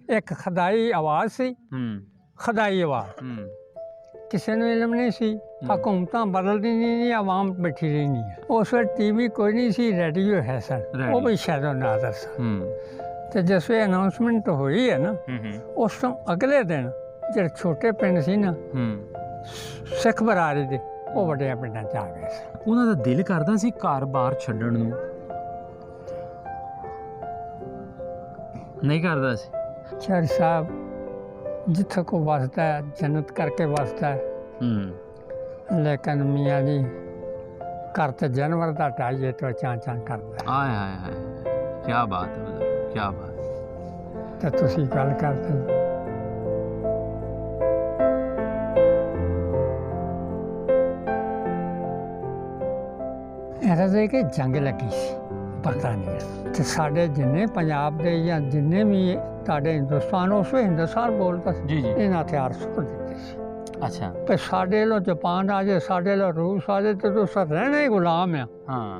एक खदाई आवाज़ सी, खदाई आवाज़ किसी ने इलम नहीं सी। हुकूमतां बदलदी नहीं, आवाम बैठी रहनी है। उस वे टीवी कोई नहीं सी, रेडियो है सन, वो भी शायद नादर सा। तो जिस वे अनाउंसमेंट हुई है ना, उस तो अगले दिन जो छोटे पिंड सी ना सिख बरादरी दे, वो वड्डियां पिंडां च आ गए सी। ਉਹਨਾਂ ਦਾ ਦਿਲ ਕਰਦਾ ਸੀ ਘਰ ਬਾਹਰ ਛੱਡਣ ਨੂੰ, नहीं करता सी। चर साहब जिथे को वसदा है जन्नत करके वसदा है, लेकिन मियाँ जी घर तो जानवर का टाइए तो चां चां करता है। हाय हाय हाय, क्या बात है बुजुर्ग, क्या बात। तो तुसी गल करते ऐसा कि जंग लगी सी बरतानिया ते साडे जिन्ने पंजाब दे या जिन्ने भी साडे हिंदुस्तान उस वे हिंदुस्तान बोलता सी, इन्हां हथियार सुट दिते सी। अच्छा, ते साडे लो जापान आ जाए, साडे लो रूस आ जाए, तो तुसां रहना ही गुलाम आ। हाँ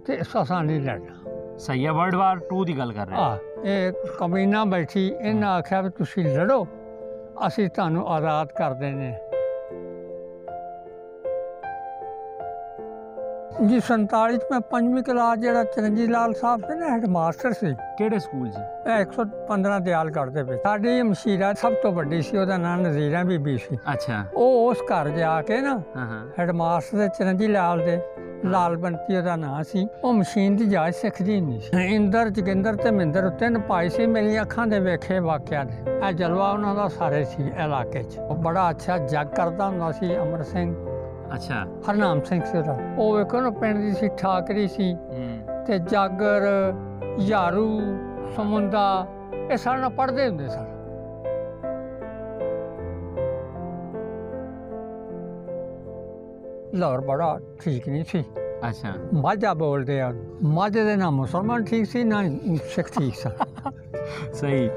ते असां नहीं लड़ना। सही है, वर्ल्ड वार 2 की गल कर रहे हैं। ये कमीना बैठी इन्हां आख्या भी तुसीं लड़ो, असीं तुहानूं आज़ाद कर देने। जी 47 में 5वीं क्लास जो चिरंजीत लाल साहब से ना हेडमास्टर से ਕਿਹੜੇ ਸਕੂਲ 'ਚ? 115 ਦਿਆਲਗੜ੍ਹ ਦੇ ਵਿੱਚ ਸਾਡੀ ਮਸ਼ੀਰਾ ਸਭ ਤੋਂ ਵੱਡੀ ਸੀ, ਉਹਦਾ ਨਾਂ ਨਜ਼ੀਰਾ ਬੀਬੀ ਸੀ। ਅੱਛਾ, ਉਹ ਉਸ ਘਰ ਜਾ ਕੇ ਨਾ ਹਾਂ ਹੈਡਮਾਸਟਰ ਦੇ ਚਿਰੰਜੀਤ ਲਾਲ ਦੇ ਲਾਲ ਬੰਤੀ ਉਹਦਾ ਨਾਂ ਸੀ, ਉਹ ਮਸ਼ੀਨ ਦੀ ਜਾਚ ਸਿੱਖਦੀ ਨਹੀਂ ਸੀ। ਇੰਦਰ ਜੋਗਿੰਦਰ ਤੇ ਮਹਿੰਦਰ ਤਿੰਨ ਭਾਈ ਸੀ, ਮੇਰੀਆਂ ਅੱਖਾਂ ਦੇ ਵੇਖੇ ਵਾਕਿਆ ਨੇ। ਇਹ ਜਲਵਾ ਉਹਨਾਂ ਦਾ ਸਾਰੇ ਸੀ ਇਲਾਕੇ 'ਚ। ਉਹ ਬੜਾ ਅੱਛਾ ਜੱਗ ਕਰਦਾ ਹੁੰਦਾ ਸੀ ਅਮਰ ਸਿੰਘ। ਅੱਛਾ, ਹਰਨਾਮ ਸਿੰਘ ਸੀ ਉਹਦਾ। ਉਹ ਵੇਖੋ ਨਾ ਪਿੰਡ ਦੀ ਸੀ ਠਾਕਰੀ ਸੀ ਤੇ ਜਾਗਰ ਯਾਰੂ ਸਮੁੰਦਾ ਇਹ ਸਾਡੇ ਨਾਲ ਪੜ੍ਹਦੇ ਹੁੰਦੇ ਸਨ। ਲਾਹੌਰ ਬੜਾ ਠੀਕ ਨਹੀਂ ਸੀ। ਅੱਛਾ, ਮਾਝਾ ਬੋਲਦੇ ਆ, ਮਾਝੇ ਦੇ ਨਾ ਮੁਸਲਮਾਨ ਠੀਕ ਸੀ ਨਾ ਸਿੱਖ ਠੀਕ ਸਨ। ਸਹੀ।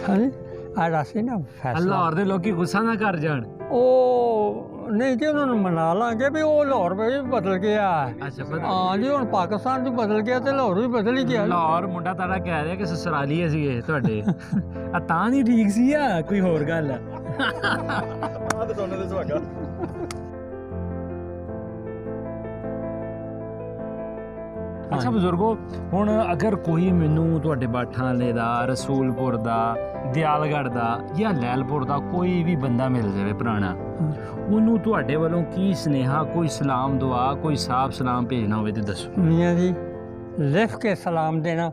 ਹਾਂਜੀ ਆੜਾ ਸੀ ਨਾ ਫੈਸਲਾ। ਲਾਹੌਰ ਦੇ ਲੋਕੀ ਗੁੱਸਾ ਨਾ ਕਰ ਜਾਣ। ਉਹ नहीं जी उन्होंने मना लांगे भी वो लाहौर में भी बदल गया है। अच्छा, बदल हाँ जी ਹੁਣ ਪਾਕਿਸਤਾਨ ਵੀ ਬਦਲ ਗਿਆ ਤੇ ਲਾਹੌਰ ਵੀ ਬਦਲ ਹੀ ਗਿਆ। ਲਾਹੌਰ ਮੁੰਡਾ ਤੁਹਾਡਾ ਕਹਿ ਰਿਹਾ ਕਿ ਸਸੁਰਾਲੀਏ ਸੀਗੇ ਤੁਹਾਡੇ। ਆ ਤਾਂ ਨਹੀਂ ਠੀਕ ਸੀ ਆ ਕੋਈ ਹੋਰ ਗੱਲ ਆ? ਆ ਤਾਂ ਸੋਨੇ ਦੇ ਸੁਹਾਗਾ। ਅੱਛਾ ਬਜ਼ੁਰਗੋ, ਹੁਣ ਅਗਰ ਕੋਈ ਮੈਨੂੰ ਤੁਹਾਡੇ ਬਾਠਾਂ ਵਾਲੇ ਦਾ, ਰਸੂਲਪੁਰ ਦਾ, ਦਿਆਲਗੜ੍ਹ ਦਾ ਜਾਂ ਲੈਲਪੁਰ ਦਾ ਕੋਈ ਵੀ ਬੰਦਾ ਮਿਲ ਜਾਵੇ ਪੁਰਾਣਾ, ਉਹਨੂੰ ਤੁਹਾਡੇ ਵੱਲੋਂ ਕੀ ਸੁਨੇਹਾ, ਕੋਈ ਸਲਾਮ ਦੁਆ, ਕੋਈ ਸਾਫ ਸਲਾਮ ਭੇਜਣਾ ਹੋਵੇ ਤੇ ਦੱਸੋ। मियाँ जी लिख के सलाम देना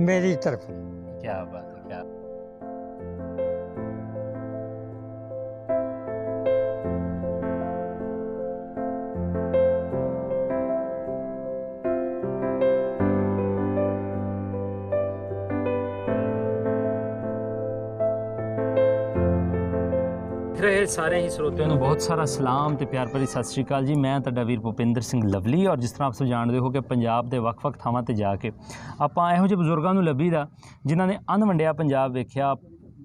मेरी तरफ। ਕੀ ਬਾਤ ਹੈ, ਕੀ ਰਹੇ ਸਾਰੇ ਹੀ ਸਰੋਤਿਆਂ ਨੂੰ ਬਹੁਤ ਸਾਰਾ ਸਲਾਮ ਤੇ ਪਿਆਰ ਭਰੀ ਸਤਿ ਸ਼੍ਰੀ ਅਕਾਲ ਜੀ। ਮੈਂ ਤੁਹਾਡਾ ਵੀਰ ਭੁਪਿੰਦਰ ਸਿੰਘ ਲਵਲੀ, ਔਰ ਜਿਸ ਤਰ੍ਹਾਂ ਆਪ ਸਭ ਜਾਣਦੇ ਹੋ ਕਿ ਪੰਜਾਬ ਦੇ ਵੱਖ-ਵੱਖ ਥਾਵਾਂ ਤੇ ਜਾ ਕੇ ਆਪਾਂ ਇਹੋ ਜਿਹੇ ਬਜ਼ੁਰਗਾਂ ਨੂੰ ਲੱਭੀਦਾ ਜਿਨ੍ਹਾਂ ਨੇ ਅਣਵੰਡਿਆ ਪੰਜਾਬ ਵੇਖਿਆ,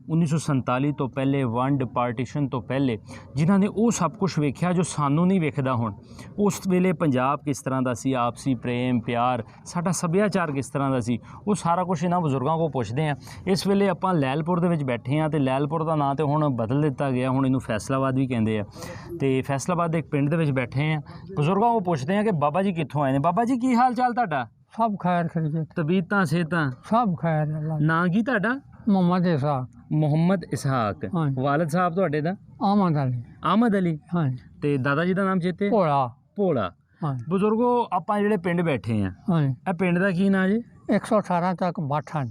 1947 ਤੋਂ ਪਹਿਲੇ, ਵੰਡ ਪਾਰਟੀਸ਼ਨ ਤੋਂ ਪਹਿਲੇ, ਜਿਨ੍ਹਾਂ ਨੇ ਉਹ ਸਭ ਕੁਝ ਵੇਖਿਆ ਜੋ ਸਾਨੂੰ ਨਹੀਂ ਵੇਖਦਾ ਹੁਣ। ਉਸ ਵੇਲੇ ਪੰਜਾਬ ਕਿਸ ਤਰ੍ਹਾਂ ਦਾ ਸੀ, ਆਪਸੀ ਪ੍ਰੇਮ ਪਿਆਰ, ਸਾਡਾ ਸੱਭਿਆਚਾਰ ਕਿਸ ਤਰ੍ਹਾਂ ਦਾ ਸੀ, ਉਹ ਸਾਰਾ ਕੁਝ ਇਹਨਾਂ ਬਜ਼ੁਰਗਾਂ ਕੋਲ ਪੁੱਛਦੇ ਹਾਂ। ਇਸ ਵੇਲੇ ਆਪਾਂ ਲੈਲਪੁਰ ਦੇ ਵਿੱਚ ਬੈਠੇ ਹਾਂ ਤੇ ਲੈਲਪੁਰ ਦਾ ਨਾਂ ਤੇ ਹੁਣ ਬਦਲ ਦਿੱਤਾ ਗਿਆ, ਹੁਣ ਇਹਨੂੰ ਫੈਸਲਾਬਾਦ ਵੀ ਕਹਿੰਦੇ ਆ। ਤੇ ਫੈਸਲਾਬਾਦ ਦੇ ਇੱਕ ਪਿੰਡ ਦੇ ਵਿੱਚ ਬੈਠੇ ਹਾਂ, ਬਜ਼ੁਰਗਾਂ ਕੋਲ ਪੁੱਛਦੇ ਹਾਂ ਕਿ ਬਾਬਾ ਜੀ ਕਿੱਥੋਂ ਆਏ ਨੇ। ਬਾਬਾ ਜੀ ਕੀ ਹਾਲ ਚਾਲ ਤੁਹਾਡਾ? सब खैर खरीजे, ਤਬੀਅਤਾਂ ਸਿਹਤਾਂ? सब खैर अल्लाह। ਨਾਂ ਕੀ ਤੁਹਾਡਾ? मोहम्मद इसाक। ਮੁਹੰਮਦ ਇਸਹਾਕ। हाँ ਵਾਲਦ ਸਾਹਿਬ ਤੁਹਾਡੇ ਦਾ? आमद अली। ਆਮਦ ਅਲੀ। हाँ ਤੇ ਦਾਦਾ ਜੀ ਦਾ ਨਾਮ ਚੇਤੇ? भोला। ਭੋਲਾ। हाँ ਬਜ਼ੁਰਗੋ, ਆਪਾਂ ਜਿਹੜੇ ਪਿੰਡ ਬੈਠੇ ਆ, हाँ ਇਹ ਪਿੰਡ ਦਾ ਕੀ ਨਾਂ ਜੀ? 118 तक बाठा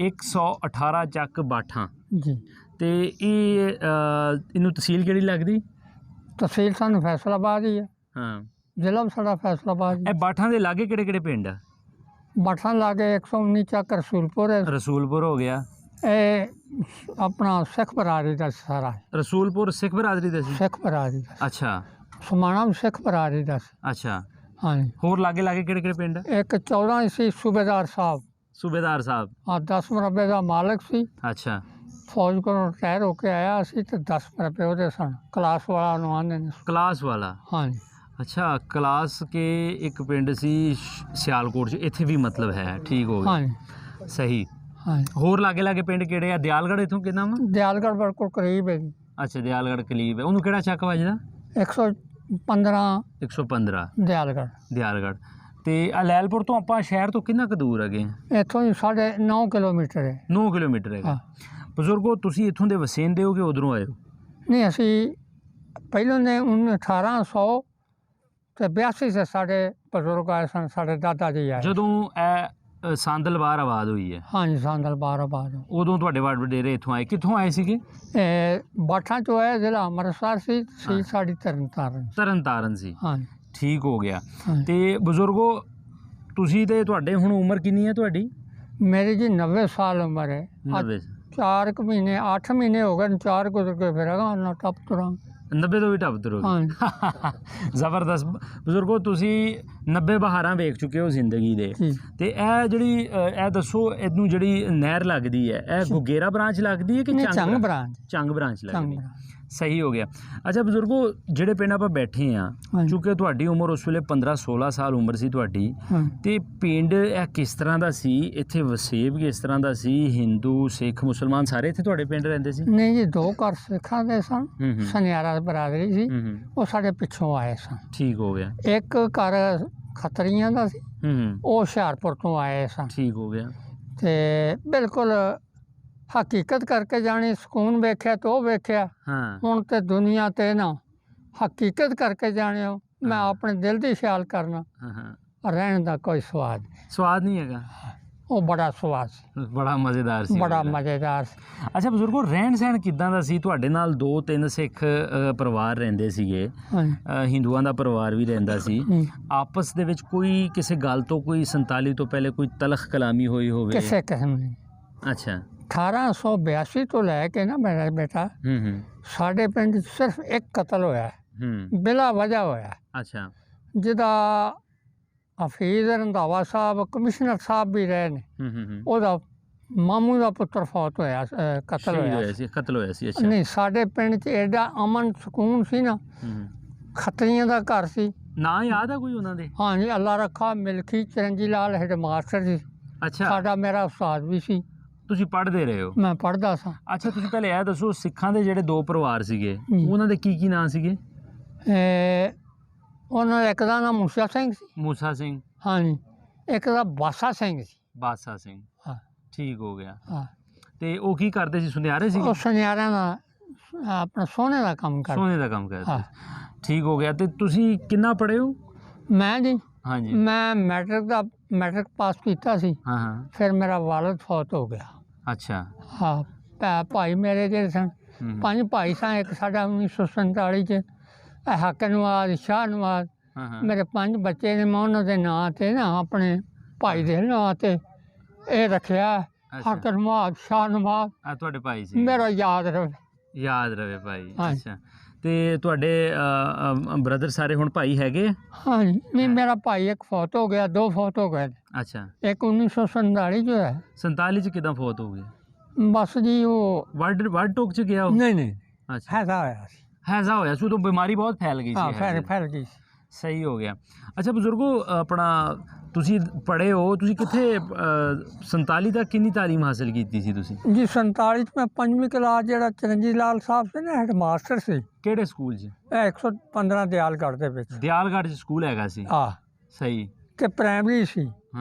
118 ਚੱਕ ਬਾਠਾਂ। जी। ਤੇ ਇਹ ਇਹਨੂੰ ਤਹਿਸੀਲ ਕਿਹੜੀ ਲੱਗਦੀ? तहसील सानू फैसलाबाद ही है, ਹਾਂ, जिला भी साडा फैसलाबाद ही। ਇਹ ਬਾਠਾਂ ਦੇ ਲਾਗੇ ਕਿਹੜੇ ਕਿਹੜੇ ਪਿੰਡ ਆ? बाठा लागे 119 तक रसूलपुर है। ਰਸੂਲਪੁਰ ਹੋ ਗਿਆ। ਇਹ ਆਪਣਾ ਸਿੱਖ ਬਰਾਦਰੀ ਦਾ ਸਾਰਾ ਹੈ। ਰਸੂਲਪੁਰ ਸਿੱਖ ਬਰਾਦਰੀ ਦਾ ਸੀ? ਸਿੱਖ ਬਰਾਦਰੀ ਦਾ। ਅੱਛਾ ਸਮਾਣਾ ਵੀ ਸਿੱਖ ਬਰਾਦਰੀ ਦਾ ਸੀ। ਅੱਛਾ। ਹਾਂਜੀ। ਹੋਰ ਲਾਗੇ ਲਾਗੇ ਕਿਹੜੇ ਕਿਹੜੇ ਪਿੰਡ? ਇੱਕ 14 ਸੀ ਸੂਬੇਦਾਰ ਸਾਹਿਬ। ਸੂਬੇਦਾਰ ਸਾਹਿਬ। ਹਾਂ 10 ਮਰਬੇ ਦਾ ਮਾਲਕ ਸੀ। ਅੱਛਾ। ਫੌਜ ਕੋਲੋਂ ਰਿਟਾਇਰ ਹੋ ਕੇ ਆਇਆ ਸੀ ਤੇ 10 ਮਰਬੇ ਉਹਦੇ ਸਨ। ਕਲਾਸ ਵਾਲਾ ਨੂੰ ਆਉਂਦੇ ਨੇ। ਕਲਾਸ ਵਾਲਾ। ਹਾਂਜੀ। ਅੱਛਾ, ਕਲਾਸ ਕੇ ਇੱਕ ਪਿੰਡ ਸੀ ਸਿਆਲਕੋਟ 'ਚ, ਇੱਥੇ ਵੀ ਮਤਲਬ ਹੈ। ਠੀਕ ਹੋ ਗਿਆ। ਹਾਂਜੀ। ਸਹੀ। हाँ ਹੋਰ ਲਾਗੇ ਲਾਗੇ ਪਿੰਡ ਕਿਹੜੇ ਆ? ਦਿਆਲਗੜ੍ਹ ਇੱਥੋਂ ਕਿੰਨਾ ਵਾ? ਦਿਆਲਗੜ੍ਹ ਬਿਲਕੁਲ ਕਰੀਬ ਹੈ ਜੀ। ਅੱਛਾ, ਦਿਆਲਗੜ੍ਹ ਕਲੀਬ ਹੈ। ਉਹਨੂੰ ਕਿਹੜਾ ਚੱਕ ਵੱਜਦਾ? 115 115 ਦਿਆਲਗੜ੍ਹ। ਦਿਆਲਗੜ੍ਹ। ਤੇ ਲੈਲਪੁਰ ਤੋਂ ਆਪਾਂ ਸ਼ਹਿਰ ਤੋਂ ਕਿੰਨਾ ਕੁ ਦੂਰ ਹੈਗੇ? ਇੱਥੋਂ ਹੀ 9.5 ਕਿਲੋਮੀਟਰ ਹੈ। 9 ਕਿਲੋਮੀਟਰ ਹੈਗਾ। ਹਾਂ। ਬਜ਼ੁਰਗੋ, ਤੁਸੀਂ ਇੱਥੋਂ ਦੇ ਵਸੇਂਦੇ ਹੋ ਕਿ ਉਧਰੋਂ ਆਏ ਹੋ? ਨਹੀਂ, ਅਸੀਂ ਪਹਿਲਾਂ ਨੇ 1882 ਸੇ ਸਾਡੇ ਬਜ਼ੁਰਗ ਆਏ ਸਨ, ਸਾਡੇ ਦਾਦਾ ਜੀ ਆਏ। ਜਦੋਂ ਇਹ ਸੰਦਲ ਬਾਹਰ ਆਬਾਦ ਹੋਈ ਹੈ, ਹਾਂਜੀ, ਸਾਂਦਲ ਬਾਦ ਉਦੋਂ ਤੁਹਾਡੇ ਵੱਡ ਵਡੇਰੇ ਇੱਥੋਂ ਆਏ। ਕਿੱਥੋਂ ਆਏ ਸੀਗੇ? ਬਾਠਾਂ ਚੋਂ ਆਏ, ਜ਼ਿਲ੍ਹਾ ਅੰਮ੍ਰਿਤਸਰ ਸੀ ਸਾਡੀ ਤਰਨਤਾਰਨ। ਤਰਨਤਾਰਨ ਸੀ। ਹਾਂਜੀ। ਠੀਕ ਹੋ ਗਿਆ। ਹਾਂਜੀ। ਤੇ ਬਜ਼ੁਰਗੋ, ਤੁਸੀਂ ਤੇ ਤੁਹਾਡੇ ਹੁਣ ਉਮਰ ਕਿੰਨੀ ਹੈ ਤੁਹਾਡੀ? ਮੇਰੀ ਜੀ 90 ਸਾਲ ਉਮਰ ਹੈ। 90 4 ਮਹੀਨੇ 8 ਮਹੀਨੇ ਹੋ ਗਏ, 4 ਗੁਜ਼ਰ ਕੇ ਫਿਰਾਂਗਾ ਨਾ ਟੱਪ ਤੁਰਾਂ। 90 ਤੋਂ ਵੀ ਟੱਪ ਤੁਰੋਗੇ? ਹਾਂਜੀ। ਜ਼ਬਰਦਸਤ। ਬਜ਼ੁਰਗੋ, ਤੁਸੀਂ 90 ਬਹਾਰਾਂ ਵੇਖ ਚੁੱਕੇ ਹੋ ਜ਼ਿੰਦਗੀ ਦੇ। ਜੀ। ਤੇ ਇਹ ਜਿਹੜੀ ਇਹ ਦੱਸੋ, ਇਹਨੂੰ ਜਿਹੜੀ ਨਹਿਰ ਲੱਗਦੀ ਹੈ, ਇਹ ਗੁਗੇਰਾ ਬ੍ਰਾਂਚ ਲੱਗਦੀ ਹੈ ਕਿ ਚੰਗ ਬ੍ਰਾਂਚ? ਚੰਗ ਬ੍ਰਾਂਚ ਲੱਗਦੀ ਹੈ। ਚੰਗ। ਸਹੀ ਹੋ ਗਿਆ। ਅੱਛਾ ਬਜ਼ੁਰਗੋ, ਜਿਹੜੇ ਪਿੰਡ ਆਪਾਂ ਬੈਠੇ ਆ, ਹਾਂਜੀ। ਚੂँਕਿ ਤੁਹਾਡੀ ਉਮਰ ਉਸ ਵੇਲੇ 15-16 ਸਾਲ ਉਮਰ ਸੀ ਤੁਹਾਡੀ, ਤੇ ਪਿੰਡ ਇਹ ਕਿਸ ਤਰ੍ਹਾਂ ਦਾ ਸੀ? ਇੱਥੇ ਵਸੇਬ ਕਿਸ ਤਰ੍ਹਾਂ ਦਾ ਸੀ? ਹਿੰਦੂ, ਸਿੱਖ, ਮੁਸਲਮਾਨ ਸਾਰੇ ਇੱਥੇ ਤੁਹਾਡੇ ਪਿੰਡ ਰਹਿੰਦੇ ਸੀ? ਨਹੀਂ ਜੀ, 2 ਘਰ ਸਿੱਖਾਂ ਦੇ ਸਨ, ਸੁਨਿਆਰਾ ਬਰਾਦਰੀ ਸੀ, ਉਹ ਸਾਡੇ ਪਿੱਛੋਂ ਆਏ ਸਨ। ਠੀਕ ਹੋ ਗਿਆ। ਇੱਕ ਘਰ ਖੱਤਰੀਆਂ ਦਾ ਸੀ, ਉਹ ਹੁਸ਼ਿਆਰਪੁਰ ਤੋਂ ਆਏ ਸਨ। ਠੀਕ ਹੋ ਗਿਆ। ਤੇ ਬਿਲਕੁਲ ਹਕੀਕਤ ਕਰਕੇ ਜਾਣੀ, ਸਕੂਨ ਵੇਖਿਆ ਤੇ ਉਹ ਵੇਖਿਆ। ਹਾਂ। ਹੁਣ ਤੇ ਦੁਨੀਆ ਤੇ ਨਾ ਹਕੀਕਤ ਕਰਕੇ ਜਾਣਿਓ, ਮੈਂ ਆਪਣੇ ਦਿਲ ਦੀ ਖਿਆਲ ਕਰਨਾ, ਰਹਿਣ ਦਾ ਕੋਈ ਸਵਾਦ ਨਹੀਂ ਹੈਗਾ। ਉਹ ਬੜਾ ਸਵਾਦ ਸੀ, ਬੜਾ ਮਜ਼ੇਦਾਰ ਸੀ, ਬੜਾ ਮਜ਼ੇਦਾਰ ਸੀ। ਅੱਛਾ ਬਜ਼ੁਰਗੋ, ਰਹਿਣ ਸਹਿਣ ਕਿੱਦਾਂ ਦਾ ਸੀ? ਤੁਹਾਡੇ ਨਾਲ 2-3 ਸਿੱਖ ਪਰਿਵਾਰ ਰਹਿੰਦੇ ਸੀਗੇ, ਹਿੰਦੂਆਂ ਦਾ ਪਰਿਵਾਰ ਵੀ ਰਹਿੰਦਾ ਸੀ। ਆਪਸ ਦੇ ਵਿੱਚ ਕੋਈ ਕਿਸੇ ਗੱਲ ਤੋਂ, ਕੋਈ 47 ਤੋਂ ਪਹਿਲੇ ਕੋਈ ਤਲਖ ਕਲਾਮੀ ਹੋਈ ਹੋਵੇ? ਕਿਸੇ ਕਿਸਮ ਦੀ। ਅੱਛਾ। 1882 ਤੋਂ ਲੈ ਕੇ ਨਾ ਮੇਰਾ ਬੇਟਾ, ਸਾਡੇ ਪਿੰਡ 'ਚ ਸਿਰਫ ਇੱਕ ਕਤਲ ਹੋਇਆ, ਬਿਲਾ ਵਜ੍ਹਾ ਹੋਇਆ। ਅੱਛਾ। ਜਿਹਦਾ ਹਫੀਜ਼ ਰੰਧਾਵਾ ਸਾਹਿਬ ਕਮਿਸ਼ਨਰ ਸਾਹਿਬ ਵੀ ਰਹੇ ਨੇ, ਉਹਦਾ ਮਾਮੂ ਦਾ ਪੁੱਤਰ ਫੌਤ ਹੋਇਆ, ਕਤਲ ਹੋਇਆ ਸੀ। ਕਤਲ ਹੋਇਆ ਸੀ। ਅੱਛਾ। ਨਹੀਂ, ਸਾਡੇ ਪਿੰਡ 'ਚ ਐਡਾ ਅਮਨ ਸਕੂਨ ਸੀ ਨਾ। ਖੱਤਰੀਆਂ ਦਾ ਘਰ ਸੀ। ਨਾਂ ਯਾਦ ਆ ਕੋਈ ਉਹਨਾਂ ਦੇ? ਹਾਂਜੀ, ਅੱਲਾ ਰੱਖਾ ਮਿਲਖੀ ਚਰਨਜੀ ਲਾਲ ਹੈਡ ਮਾਸਟਰ ਸੀ। ਅੱਛਾ। ਸਾਡਾ ਮੇਰਾ ਉਸਤਾਦ ਵੀ ਸੀ। ਤੁਸੀਂ ਪੜ੍ਹਦੇ ਰਹੇ ਹੋ? ਮੈਂ ਪੜ੍ਹਦਾ ਸਾਂ। ਅੱਛਾ, ਤੁਸੀਂ ਪਹਿਲੇ ਇਹ ਦੱਸੋ, ਸਿੱਖਾਂ ਦੇ ਜਿਹੜੇ 2 ਪਰਿਵਾਰ ਸੀਗੇ, ਉਹਨਾਂ ਦੇ ਕੀ ਨਾਂ ਸੀਗੇ? ਉਹਨਾਂ ਦਾ ਇੱਕ ਦਾ ਨਾਮ ਮੂਸਾ ਸਿੰਘ ਸੀ। ਮੂਸਾ ਸਿੰਘ। ਹਾਂਜੀ। ਇੱਕ ਦਾ ਬਾਸਾ ਸਿੰਘ ਸੀ। ਬਾਸਾ ਸਿੰਘ। ਹਾਂ। ਠੀਕ ਹੋ ਗਿਆ। ਹਾਂ। ਤੇ ਉਹ ਕੀ ਕਰਦੇ ਸੀ? ਸੁਨਿਆਰੇ ਸੀ? ਉਹ ਸੁਨਿਆਰਿਆਂ ਦਾ ਆਪਣਾ ਸੋਨੇ ਦਾ ਕੰਮ ਕਰਦੇ। ਸੋਨੇ ਦਾ ਕੰਮ ਕਰਦੇ। ਠੀਕ ਹੋ ਗਿਆ। ਤੇ ਤੁਸੀਂ ਕਿੰਨਾ ਪੜ੍ਹੇ ਹੋ? ਮੈਂ ਜੀ, ਹਾਂਜੀ, ਮੈਂ ਮੈਟ੍ਰਿਕ ਪਾਸ ਕੀਤਾ ਸੀ। ਹਾਂ। ਫਿਰ ਮੇਰਾ ਵਾਲਦ ਫੌਤ ਹੋ ਗਿਆ। ਅੱਛਾ। ਹਾਂ। ਭਾਈ ਮੇਰੇ ਜਿਹੜੇ ਸਨ, 5 ਭਾਈ ਸਨ। ਇੱਕ ਸਾਡਾ 1947 'ਚ ਹੱਕ ਨਵਾਜ਼, ਸ਼ਾਹ ਨਵਾਜ਼, ਮੇਰੇ 5 ਬੱਚੇ ਨੇ। ਮੈਂ ਉਹਨਾਂ ਦੇ ਨਾਂ 'ਤੇ ਨਾ, ਆਪਣੇ ਭਾਈ ਦੇ ਨਾਂ 'ਤੇ ਇਹ ਰੱਖਿਆ, ਹੱਕ ਨਵਾਜ਼, ਸ਼ਾਹ ਨਵਾਜ਼। ਤੁਹਾਡੇ ਭਾਈ ਸੀ? ਮੇਰਾ ਯਾਦ ਰਵੇ ਭਾਈ। ਅੱਛਾ। ਤੇ ਤੁਹਾਡੇ ਬ੍ਰਦਰ ਸਾਰੇ ਹੁਣ ਭਾਈ ਹੈਗੇ? ਹਾਂਜੀ। ਨਹੀਂ, ਮੇਰਾ ਭਾਈ ਇੱਕ ਫੌਤ ਹੋ ਗਿਆ, 2 ਫੌਤ ਹੋ ਗਏ। ਅੱਛਾ। ਇੱਕ 1947 'ਚ ਹੋਇਆ। 47 'ਚ ਕਿੱਦਾਂ ਫੌਤ ਹੋ ਗਈ? ਬਸ ਜੀ, ਉਹ ਵਰਡ ਟੋਕ 'ਚ ਗਿਆ? ਨਹੀਂ, ਹੈਜ਼ਾ ਹੋਇਆ ਸੀ। ਹੈਜ਼ਾ ਹੋਇਆ ਸੀ। ਉਦੋਂ ਬਿਮਾਰੀ ਬਹੁਤ ਫੈਲ ਗਈ ਸੀ। ਫੈਲ ਗਈ ਸੀ। ਸਹੀ ਹੋ ਗਿਆ। ਅੱਛਾ ਬਜ਼ੁਰਗੋ, ਆਪਣਾ ਤੁਸੀਂ ਪੜ੍ਹੇ ਹੋ, ਤੁਸੀਂ ਕਿੱਥੇ 47 ਤੱਕ ਕਿੰਨੀ ਤਾਲੀਮ ਹਾਸਿਲ ਕੀਤੀ ਸੀ ਤੁਸੀਂ? ਜੀ 47 'ਚ ਮੈਂ 5ਵੀਂ ਕਲਾਸ, ਜਿਹੜਾ ਚਰਨਜੀਤ ਲਾਲ ਸਾਹਿਬ ਸੀ ਨਾ, ਹੈਡ ਮਾਸਟਰ ਸੀ। ਕਿਹੜੇ ਸਕੂਲ 'ਚ? ਇਹ 115 ਦਿਆਲਗੜ੍ਹ ਦੇ ਵਿੱਚ। ਦਿਆਲਗੜ੍ਹ 'ਚ ਸਕੂਲ ਹੈਗਾ ਸੀ? ਹਾਂ। ਸਹੀ। ਤੇ ਪ੍ਰਾਇਮਰੀ ਸੀ।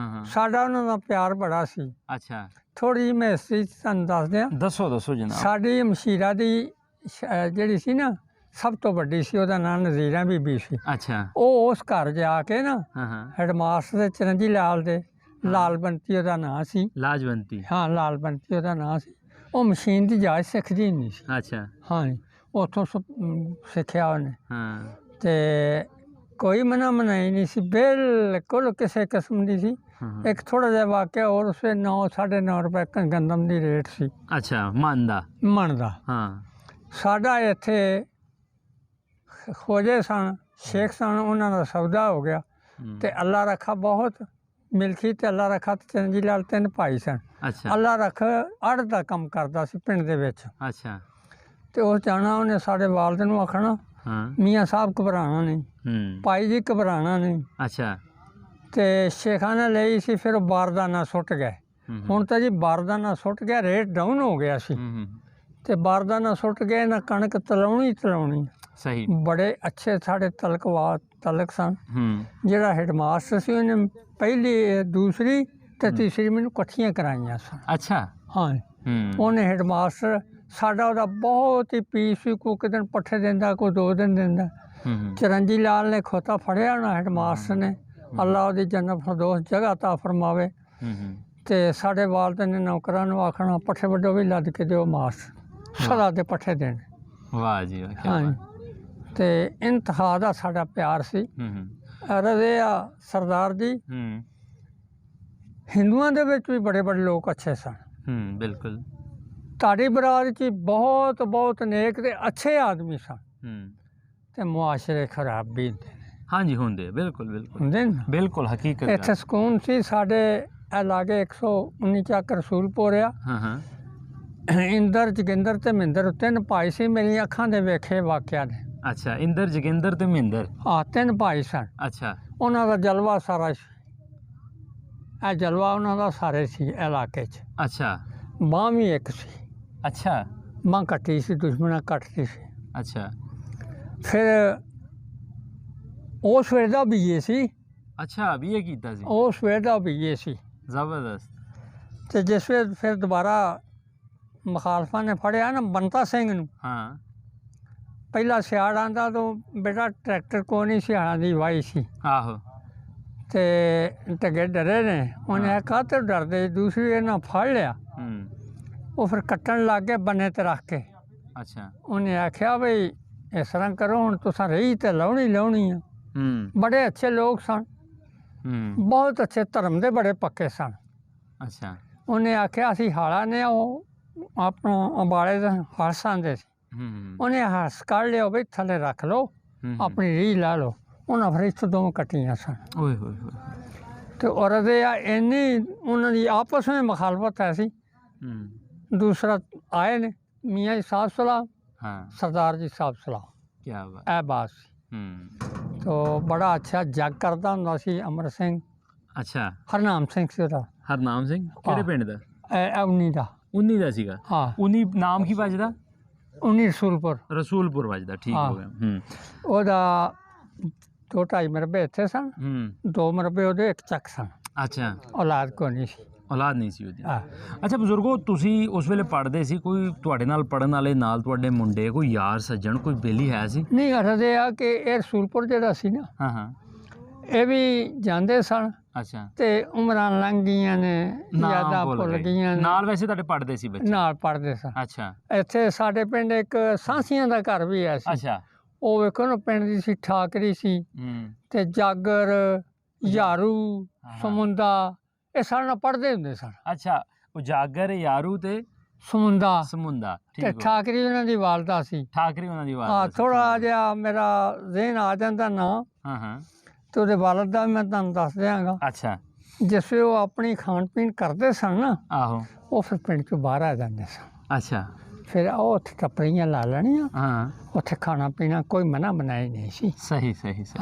ਸਾਡਾ ਉਹਨਾਂ ਦਾ ਪਿਆਰ ਬੜਾ ਸੀ। ਅੱਛਾ। ਥੋੜ੍ਹੀ ਜਿਹੀ ਮੈਂ ਹਿਸਟਰੀ ਤੁਹਾਨੂੰ ਦੱਸ ਦਿਆਂ। ਦੱਸੋ ਜਨਾਬ। ਸਾਡੀ ਮਸ਼ੀਰਾ ਦੀ ਜਿਹੜੀ ਸੀ ਨਾ, ਸਭ ਤੋਂ ਵੱਡੀ ਸੀ, ਉਹਦਾ ਨਾਂ ਨਜ਼ੀਰਾ ਬੀਬੀ ਸੀ। ਅੱਛਾ। ਉਹ ਉਸ ਘਰ ਜਾ ਕੇ ਨਾ, ਹੈਡ ਮਾਸਟਰ ਦੇ ਚਰਨਜੀਤ ਲਾਲ ਦੇ, ਲਾਲਬੰਤੀ ਉਹਦਾ ਨਾਂ ਸੀ। ਲਾਜਵੰਤੀ? ਹਾਂ, ਲਾਲਬੰਤੀ ਉਹਦਾ ਨਾਂ ਸੀ। ਉਹ ਮਸ਼ੀਨ ਦੀ ਜਾਚ ਸਿੱਖਦੀ ਨਹੀਂ ਸੀ। ਅੱਛਾ। ਹਾਂਜੀ। ਉੱਥੋਂ ਸਿੱਖਿਆ ਉਹਨੇ। ਤੇ ਕੋਈ ਮਨਾਹੀ ਨਹੀਂ ਸੀ, ਬਿਲਕੁਲ ਕਿਸੇ ਕਿਸਮ ਦੀ ਸੀ। ਇੱਕ ਥੋੜ੍ਹਾ ਜਿਹਾ ਵਾਕਿਆ ਹੋਰ, ਉਸ 9-9.5 ਰੁਪਏ ਗੰਦਮ ਦੀ ਰੇਟ ਸੀ। ਅੱਛਾ। ਮਣ ਦਾ। ਹਾਂ। ਸਾਡਾ ਇੱਥੇ ਖੋਜੇ ਸਨ, ਸ਼ੇਖ ਸਨ, ਉਹਨਾਂ ਦਾ ਸੌਦਾ ਹੋ ਗਿਆ। ਤੇ ਅੱਲਾ ਰੱਖਾ ਬਹੁਤ ਮਿਲਖੀ ਤੇ ਅੱਲਾ ਰੱਖਾ ਤੇ ਚਰਨਜੀਤ ਲਾਲ 3 ਭਾਈ ਸਨ। ਅੱਛਾ। ਅੱਲਾ ਰੱਖ ਅੜ ਦਾ ਕੰਮ ਕਰਦਾ ਸੀ ਪਿੰਡ ਦੇ ਵਿੱਚ। ਅੱਛਾ। ਤੇ ਉਹ ਜਾਣਾ, ਉਹਨੇ ਸਾਡੇ ਵਾਲਦ ਨੂੰ ਆਖਣਾ, ਮੀਆਂ ਸਾਹਿਬ ਘਬਰਾਉਣਾ ਨਹੀਂ, ਭਾਈ ਜੀ ਘਬਰਾਉਣਾ ਨਹੀਂ। ਅੱਛਾ। ਤੇ ਸ਼ੇਖਾਂ ਨੇ ਲਈ ਸੀ, ਫਿਰ ਉਹ ਬਾਰਦਾਨਾ ਸੁੱਟ ਗਏ। ਹੁਣ ਤਾਂ ਜੀ ਬਾਰਦਾਨਾ ਸੁੱਟ ਗਿਆ, ਰੇਟ ਡਾਊਨ ਹੋ ਗਿਆ ਸੀ ਤੇ ਬਾਰਦਾਨਾ ਸੁੱਟ ਗਏ ਨਾ, ਕਣਕ ਤਲਾਉਣੀ ਸਹੀ। ਬੜੇ ਅੱਛੇ ਸਾਡੇ ਤਲਕ ਸਨ। ਜਿਹੜਾ ਹੈਡਮਾਸਟਰ ਸੀ ਉਹਨੇ ਪਹਿਲੀ, ਦੂਸਰੀ ਤੇ ਤੀਸਰੀ ਮੈਨੂੰ ਇਕੱਠੀਆਂ ਕਰਾਈਆਂ ਸਨ। ਅੱਛਾ। ਹਾਂ, ਉਹਨੇ ਹੈਡਮਾਸਟਰ ਸਾਡਾ, ਉਹਦਾ ਬਹੁਤ ਹੀ ਪੀਸ ਸੀ, ਕੋਈ ਇੱਕ ਦਿਨ ਪੱਠੇ ਦਿੰਦਾ, ਕੋਈ 2 ਦਿਨ ਦਿੰਦਾ। ਚਰਨਜੀ ਲਾਲ ਨੇ ਖੋਤਾ ਫੜਿਆ ਨਾ ਹੈਡਮਾਸਟਰ ਨੇ, ਅੱਲਾ ਉਹਦੀ ਜੰਨਤ ਫਿਰਦੌਸ ਜਗ੍ਹਾ ਤਾ ਫਰਮਾਵੇ। ਤੇ ਸਾਡੇ ਵਾਲਦ ਨੇ ਨੌਕਰਾਂ ਨੂੰ ਆਖਣਾ ਪੱਠੇ ਵੱਡੋ ਵੀ ਲੱਦ ਕੇ ਦਿਓ ਮਾਸਟਰ, ਸਦਾ ਦੇ ਪੱਠੇ ਦੇਣ। ਵਾਹ ਜੀ ਵਾਹ। ਹਾਂ, ਤੇ ਇੰਤਹਾ ਦਾ ਸਾਡਾ ਪਿਆਰ ਸੀ। ਰਜ਼ੇ ਆ ਸਰਦਾਰ ਜੀ, ਹਿੰਦੂਆਂ ਦੇ ਵਿੱਚ ਵੀ ਬੜੇ ਬੜੇ ਲੋਕ ਅੱਛੇ ਸਨ। ਬਿਲਕੁਲ। ਤੁਹਾਡੀ ਬਰਾਦਰੀ 'ਚ ਬਹੁਤ ਬਹੁਤ ਨੇਕ ਤੇ ਅੱਛੇ ਆਦਮੀ ਸਨ ਤੇ ਮੁਆਸ਼ਰੇ ਖਰਾਬ ਵੀ ਹੁੰਦੇ ਨੇ। ਹਾਂਜੀ ਹੁੰਦੇ, ਬਿਲਕੁਲ ਬਿਲਕੁਲ ਹੁੰਦੇ ਨੇ, ਬਿਲਕੁਲ ਹਕੀਕਤ। ਇੱਥੇ ਸਕੂਨ ਸੀ ਸਾਡੇ ਇਹ ਲਾਗੇ 119 ਚੱਕ ਰਸੂਲਪੁਰ ਆ। ਇੰਦਰ ਜੋਗਿੰਦਰ ਤੇ ਮਹਿੰਦਰ 3 ਭਾਈ ਸੀ, ਮੇਰੀਆਂ ਅੱਖਾਂ ਦੇ ਵੇਖੇ ਵਾਕਿਆ ਨੇ। ਅੱਛਾ, ਇੰਦਰ ਜੋਗਿੰਦਰ ਤੇ ਮਹਿੰਦਰ। 3 ਭਾਈ ਸਨ। ਅੱਛਾ। ਉਹਨਾਂ ਦਾ ਜਲਵਾ ਸਾਰਾ ਸੀ, ਇਹ ਜਲਵਾ ਉਹਨਾਂ ਦਾ ਸਾਰੇ ਸੀ ਇਲਾਕੇ 'ਚ। ਅੱਛਾ। ਬਾਂਹ ਵੀ ਇੱਕ ਸੀ। ਅੱਛਾ। ਬਾਂਹ ਕੱਟੀ ਸੀ, ਦੁਸ਼ਮਣਾਂ ਕੱਟਦੀ ਸੀ। ਅੱਛਾ। ਫਿਰ ਉਹ ਸਵੇਰ ਦਾ ਬੀਏ ਸੀ। ਅੱਛਾ, ਬੀਏ ਕੀਤਾ ਸੀ। ਉਹ ਸਵੇਰ ਦਾ ਬੀਏ ਸੀ। ਜ਼ਬਰਦਸਤ। ਤੇ ਜਿਸ ਵੇਲੇ ਫਿਰ ਦੁਬਾਰਾ ਮੁਖਾਲਫਾਂ ਨੇ ਫੜਿਆ ਨਾ ਬੰਤਾ ਸਿੰਘ ਨੂੰ। ਹਾਂ। ਪਹਿਲਾ ਸਿਆੜ ਆਂਦਾ ਤੋਂ ਬੇਟਾ ਟਰੈਕਟਰ ਕੋ ਨਹੀਂ, ਸਿਆਣਾ ਦੀ ਵਾਈ ਸੀ। ਆਹੋ। ਤੇ ਟੱਗੇ ਡਰੇ ਨੇ, ਉਹਨੇ ਆਖਿਆ ਤੇ ਡਰਦੇ। ਦੂਸਰੀ ਇਹਨਾਂ ਫੜ ਲਿਆ, ਉਹ ਫਿਰ ਕੱਟਣ ਲੱਗ ਗਏ ਬੰਨੇ ਤੇ ਰੱਖ ਕੇ। ਅੱਛਾ। ਉਹਨੇ ਆਖਿਆ ਬਈ ਇਸ ਤਰ੍ਹਾਂ ਕਰੋ, ਹੁਣ ਤੁਸੀਂ ਰਹੀ ਤੇ ਲਾਉਣੀ ਆ। ਬੜੇ ਅੱਛੇ ਲੋਕ ਸਨ, ਬਹੁਤ ਅੱਛੇ ਧਰਮ ਦੇ ਬੜੇ ਪੱਕੇ ਸਨ। ਅੱਛਾ। ਉਹਨੇ ਆਖਿਆ ਅਸੀਂ ਹਾਲਾ ਨੇ, ਉਹ ਆਪਣਾ ਅੰਬਾਲੇ ਦਾ ਹਰਸ ਆਂਦੇ ਸੀ। ਉਹਨੇ ਹਰਸ ਕੱਢ ਲਿਆ ਬਈ ਥੱਲੇ ਰੱਖ ਲਓ, ਆਪਣੀ ਰੀਝ ਲਾ ਲਓ। ਉਹਨਾਂ ਫਿਰ ਇੱਥੋਂ 2 ਕੱਟੀਆਂ ਸਨ। ਓਏ ਹੋਏ ਹੋਏ। ਤੇ ਔਰਤ ਇੰਨੀ ਉਹਨਾਂ ਦੀ ਆਪਸ ਵਿੱਚ ਮੁਖਾਲਫਤ ਹੈ ਸੀ। ਦੂਸਰਾ ਆਏ ਨੇ ਮੀਆਂ ਜੀ ਸਾਹਿਬ ਸਲਾਮ, ਸਰਦਾਰ ਜੀ ਸਾਹਿਬ ਸਲਾਮ, ਕਿਆ ਬਾਤ। ਇਹ ਬਾਤ ਸੀ। ਤੋ ਬੜਾ ਅੱਛਾ ਜੱਗ ਕਰਦਾ ਹੁੰਦਾ ਸੀ ਅਮਰ ਸਿੰਘ। ਅੱਛਾ। ਹਰਨਾਮ ਸਿੰਘ ਸੀ ਉਹਦਾ। ਹਰਨਾਮ ਸਿੰਘ ਕਿਹੜੇ ਪਿੰਡ ਦਾ? 19 ਦਾ। 19 ਦਾ ਸੀਗਾ। ਹਾਂ। 19 ਨਾਮ ਕੀ ਵੱਜਦਾ? 19 ਰਸੂਲਪੁਰ। ਰਸੂਲਪੁਰ ਵੱਜਦਾ, ਠੀਕ ਹੋ ਗਿਆ। ਉਹਦਾ 2-2.5 ਮਰਬੇ ਇੱਥੇ ਸਨ, 2 ਮਰਬੇ ਉਹਦੇ 1 ਚੱਕ ਸਨ। ਅੱਛਾ। ਔਲਾਦ ਕੋਈ ਨਹੀਂ ਸੀ। ਔਲਾਦ ਨਹੀਂ ਸੀ ਉਹਦੀ। ਅੱਛਾ ਬਜ਼ੁਰਗੋ, ਤੁਸੀਂ ਉਸ ਵੇਲੇ ਪੜ੍ਹਦੇ ਸੀ, ਕੋਈ ਤੁਹਾਡੇ ਨਾਲ ਪੜ੍ਹਨ ਵਾਲੇ, ਨਾਲ ਤੁਹਾਡੇ ਮੁੰਡੇ, ਕੋਈ ਯਾਰ ਸੱਜਣ, ਕੋਈ ਬੇਲੀ ਹੈ ਸੀ? ਨਹੀਂ, ਅਰਦੇ ਆ ਕਿ ਇਹ ਰਸੂਲਪੁਰ ਜਿਹੜਾ ਸੀ ਨਾ, ਇਹ ਵੀ ਜਾਂਦੇ ਸਨ। ਅੱਛਾ। ਤੇ ਉਮਰਾਂ ਲੰਘ ਗਈਆਂ ਨੇ, ਯਾਦਾਂ ਭੁੱਲ ਗਈਆਂ ਨੇ। ਨਾਲ ਵੈਸੇ ਤੁਹਾਡੇ ਪੜ੍ਹਦੇ ਸੀ ਬੱਚੇ? ਨਾਲ ਪੜ੍ਹਦੇ ਸਨ। ਅੱਛਾ। ਇੱਥੇ ਸਾਡੇ ਪਿੰਡ ਇੱਕ ਸਾਂਸੀਆਂ ਦਾ ਘਰ ਵੀ ਹੈ ਸੀ। ਅੱਛਾ। ਉਹ ਵੇਖੋ ਨਾ, ਪਿੰਡ ਦੀ ਸੀ ਠਾਕਰੀ ਸੀ ਤੇ ਜਾਗਰ, ਯਾਰੂ, ਸਮੁੰਦਾ, ਇਹ ਸਾਰੇ ਨਾਲ ਪੜ੍ਹਦੇ ਹੁੰਦੇ ਸਨ। ਅੱਛਾ, ਉਹ ਜਾਗਰ, ਯਾਰੂ ਤੇ ਸਮੁੰਦਾ ਤੇ ਠਾਕਰੀ ਉਹਨਾਂ ਦੀ ਵਾਲਦਾ ਸੀ। ਠਾਕਰੀ ਉਹਨਾਂ ਦੀ ਵਾਲਦਾ। ਥੋੜਾ ਜਿਹਾ ਮੇਰਾ ਜ਼ਿਹਨ ਆ ਜਾਂਦਾ ਨਾ, ਤੇ ਉਹਦੇ ਵਾਲਦ ਦਾ ਮੈਂ ਤੁਹਾਨੂੰ ਦੱਸ ਦਿਆਂਗਾ। ਅੱਛਾ। ਜਿਸ ਵੇ ਉਹ ਆਪਣੀ ਖਾਣ ਪੀਣ ਕਰਦੇ ਸਨ ਨਾ, ਆਹੋ, ਉਹ ਫਿਰ ਪਿੰਡ ਚੋਂ ਬਾਹਰ ਆ ਜਾਂਦੇ ਸਨ। ਅੱਛਾ। ਫਿਰ ਉਹ ਉੱਥੇ ਟੱਪਰੀਆਂ ਲਾ ਲੈਣੀਆਂ, ਉੱਥੇ ਖਾਣਾ ਪੀਣਾ ਕੋਈ ਮਨਾ ਬਣਾਈ ਨਹੀਂ ਸੀ। ਸਹੀ ਸਹੀ ਸਹੀ।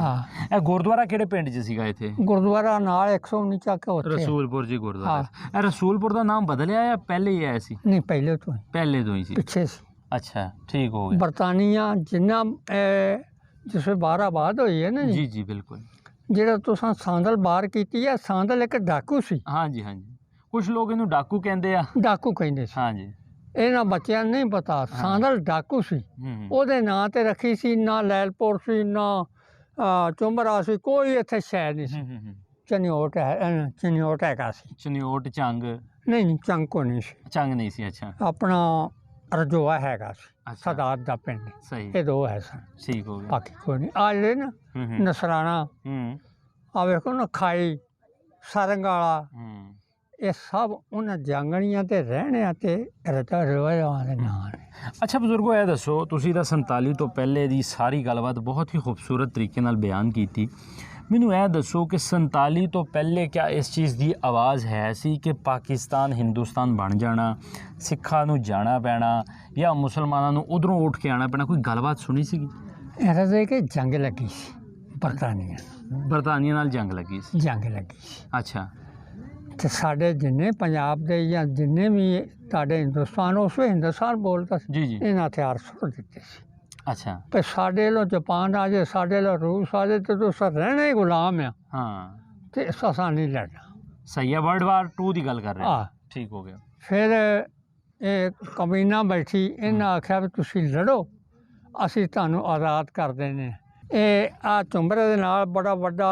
ਇਹ ਗੁਰਦੁਆਰਾ ਕਿਹੜੇ ਪਿੰਡ 'ਚ ਸੀਗਾ? ਇੱਥੇ ਗੁਰਦੁਆਰਾ ਨਾਲ 119 ਚੱਕ ਉੱਥੇ ਰਸੂਲਪੁਰ ਜੀ ਗੁਰਦੁਆਰਾ। ਇਹ ਰਸੂਲਪੁਰ ਦਾ ਨਾਮ ਬਦਲਿਆ ਜਾਂ ਪਹਿਲੇ ਹੀ ਆਇਆ ਸੀ? ਨਹੀਂ, ਪਹਿਲੇ ਤੋਂ ਹੀ ਸੀ, ਪਿੱਛੇ ਸੀ। ਅੱਛਾ, ਠੀਕ ਹੋ ਗਿਆ। ਬਰਤਾਨੀਆ ਜਿੰਨਾ ਜਿਸ ਵੇ ਬਾਹਰ ਆਬਾਦ ਹੋਈ ਹੈ ਨਾ ਜੀ ਜੀ ਬਿਲਕੁਲ। ਜਿਹੜਾ ਤੁਸੀਂ ਸਾਂਦਲ ਬਾਹਰ ਕੀਤੀ ਹੈ, ਸਾਂਦਲ ਇੱਕ ਡਾਕੂ ਸੀ। ਹਾਂਜੀ ਹਾਂਜੀ, ਕੁਝ ਲੋਕ ਇਹਨੂੰ ਡਾਕੂ ਕਹਿੰਦੇ ਆ। ਡਾਕੂ ਕਹਿੰਦੇ ਸੀ। ਹਾਂਜੀ। ਇਹਨਾਂ ਬੱਚਿਆਂ ਨੂੰ ਨਹੀਂ ਪਤਾ, ਸਾਂਦਲ ਡਾਕੂ ਸੀ। ਉਹਦੇ ਨਾਂ ਤੇ ਰੱਖੀ ਸੀ, ਨਾ ਲੈਲਪੁਰ ਸੀ, ਨਾ ਚੁੰਬਰਾ ਸੀ, ਕੋਈ ਇੱਥੇ ਸ਼ਹਿਰ ਨਹੀਂ ਸੀ। ਚਨਿਓਟ ਹੈਗਾ ਸੀ। ਚਨਿਓਟ, ਚੰਗ? ਨਹੀਂ, ਚੰਗ ਕੋ ਨਹੀਂ ਸੀ। ਚੰਗ ਨਹੀਂ ਸੀ। ਅੱਛਾ। ਆਪਣਾ ਰਜੋਆ ਹੈਗਾ ਸੀ, ਸਦਾਤ ਦਾ ਪਿੰਡ। ਸਹੀ। ਇਹ 2 ਹੈ ਸਨ। ਠੀਕ ਹੋ ਗਿਆ। ਬਾਕੀ ਕੋਈ ਨਹੀਂ। ਆ ਜਿਹੜੇ ਨਾ ਨਸਰਾਣਾ, ਆ ਵੇਖੋ ਨਾ, ਖਾਈ, ਸਾਰੰਗ ਵਾਲਾ, ਇਹ ਸਭ ਉਹਨਾਂ ਜਾਂਗਣੀਆਂ ਤੇ ਰਹਿਣਿਆਂ ਤੇ ਰਚਾ ਰਵਾਇਆਂ ਦੇ ਨਾਂ ਨੇ। ਅੱਛਾ ਬਜ਼ੁਰਗੋ, ਇਹ ਦੱਸੋ, ਤੁਸੀਂ ਤਾਂ 47 ਤੋਂ ਪਹਿਲੇ ਦੀ ਸਾਰੀ ਗੱਲਬਾਤ ਬਹੁਤ ਹੀ ਖੂਬਸੂਰਤ ਤਰੀਕੇ ਨਾਲ ਬਿਆਨ ਕੀਤੀ। ਮੈਨੂੰ ਇਹ ਦੱਸੋ ਕਿ 47 ਤੋਂ ਪਹਿਲੇ ਕਿਆ ਇਸ ਚੀਜ਼ ਦੀ ਆਵਾਜ਼ ਹੈ ਸੀ ਕਿ ਪਾਕਿਸਤਾਨ ਹਿੰਦੁਸਤਾਨ ਬਣ ਜਾਣਾ, ਸਿੱਖਾਂ ਨੂੰ ਜਾਣਾ ਪੈਣਾ ਜਾਂ ਮੁਸਲਮਾਨਾਂ ਨੂੰ ਉਧਰੋਂ ਉੱਠ ਕੇ ਆਉਣਾ ਪੈਣਾ? ਕੋਈ ਗੱਲਬਾਤ ਸੁਣੀ ਸੀਗੀ? ਇਹ ਕਿ ਜੰਗ ਲੱਗੀ ਸੀ, ਬਰਤਾਨੀਆ ਨਾਲ ਜੰਗ ਲੱਗੀ ਸੀ। ਜੰਗ ਲੱਗੀ ਸੀ। ਅੱਛਾ। ਤੇ ਸਾਡੇ ਜਿੰਨੇ ਪੰਜਾਬ ਦੇ ਜਾਂ ਜਿੰਨੇ ਵੀ ਤੁਹਾਡੇ ਹਿੰਦੁਸਤਾਨ ਉਸ ਵੇਲੇ ਹਿੰਦੁਸਤਾਨ ਬੋਲਦਾ ਸੀ ਜੀ ਜੀ ਇਹਨਾਂ ਹਥਿਆਰ ਸੁੱਟ ਦਿੱਤੇ ਸੀ ਅੱਛਾ ਤੇ ਸਾਡੇ ਲੋ ਜਾਪਾਨ ਆ ਜਾਏ ਸਾਡੇ ਲੋ ਰੂਸ ਆ ਜਾਏ ਤੇ ਤੁਸੀਂ ਰਹਿਣਾ ਹੀ ਗੁਲਾਮ ਆ ਹਾਂ ਤੇ ਅਸਾਂ ਨਹੀਂ ਲੜਨਾ ਸਹੀ ਹੈ ਵਰਲਡ ਵਾਰ 2 ਦੀ ਗੱਲ ਕਰ ਰਹੇ ਆ ਠੀਕ ਹੋ ਗਿਆ ਫਿਰ ਇਹ ਕਮੀਨਾ ਬੈਠੀ ਇਹਨਾਂ ਆਖਿਆ ਵੀ ਤੁਸੀਂ ਲੜੋ ਅਸੀਂ ਤੁਹਾਨੂੰ ਆਜ਼ਾਦ ਕਰ ਦਿੰਦੇ ਹਾਂ। ਇਹ ਆ ਝੁੰਬਰੇ ਦੇ ਨਾਲ ਬੜਾ ਵੱਡਾ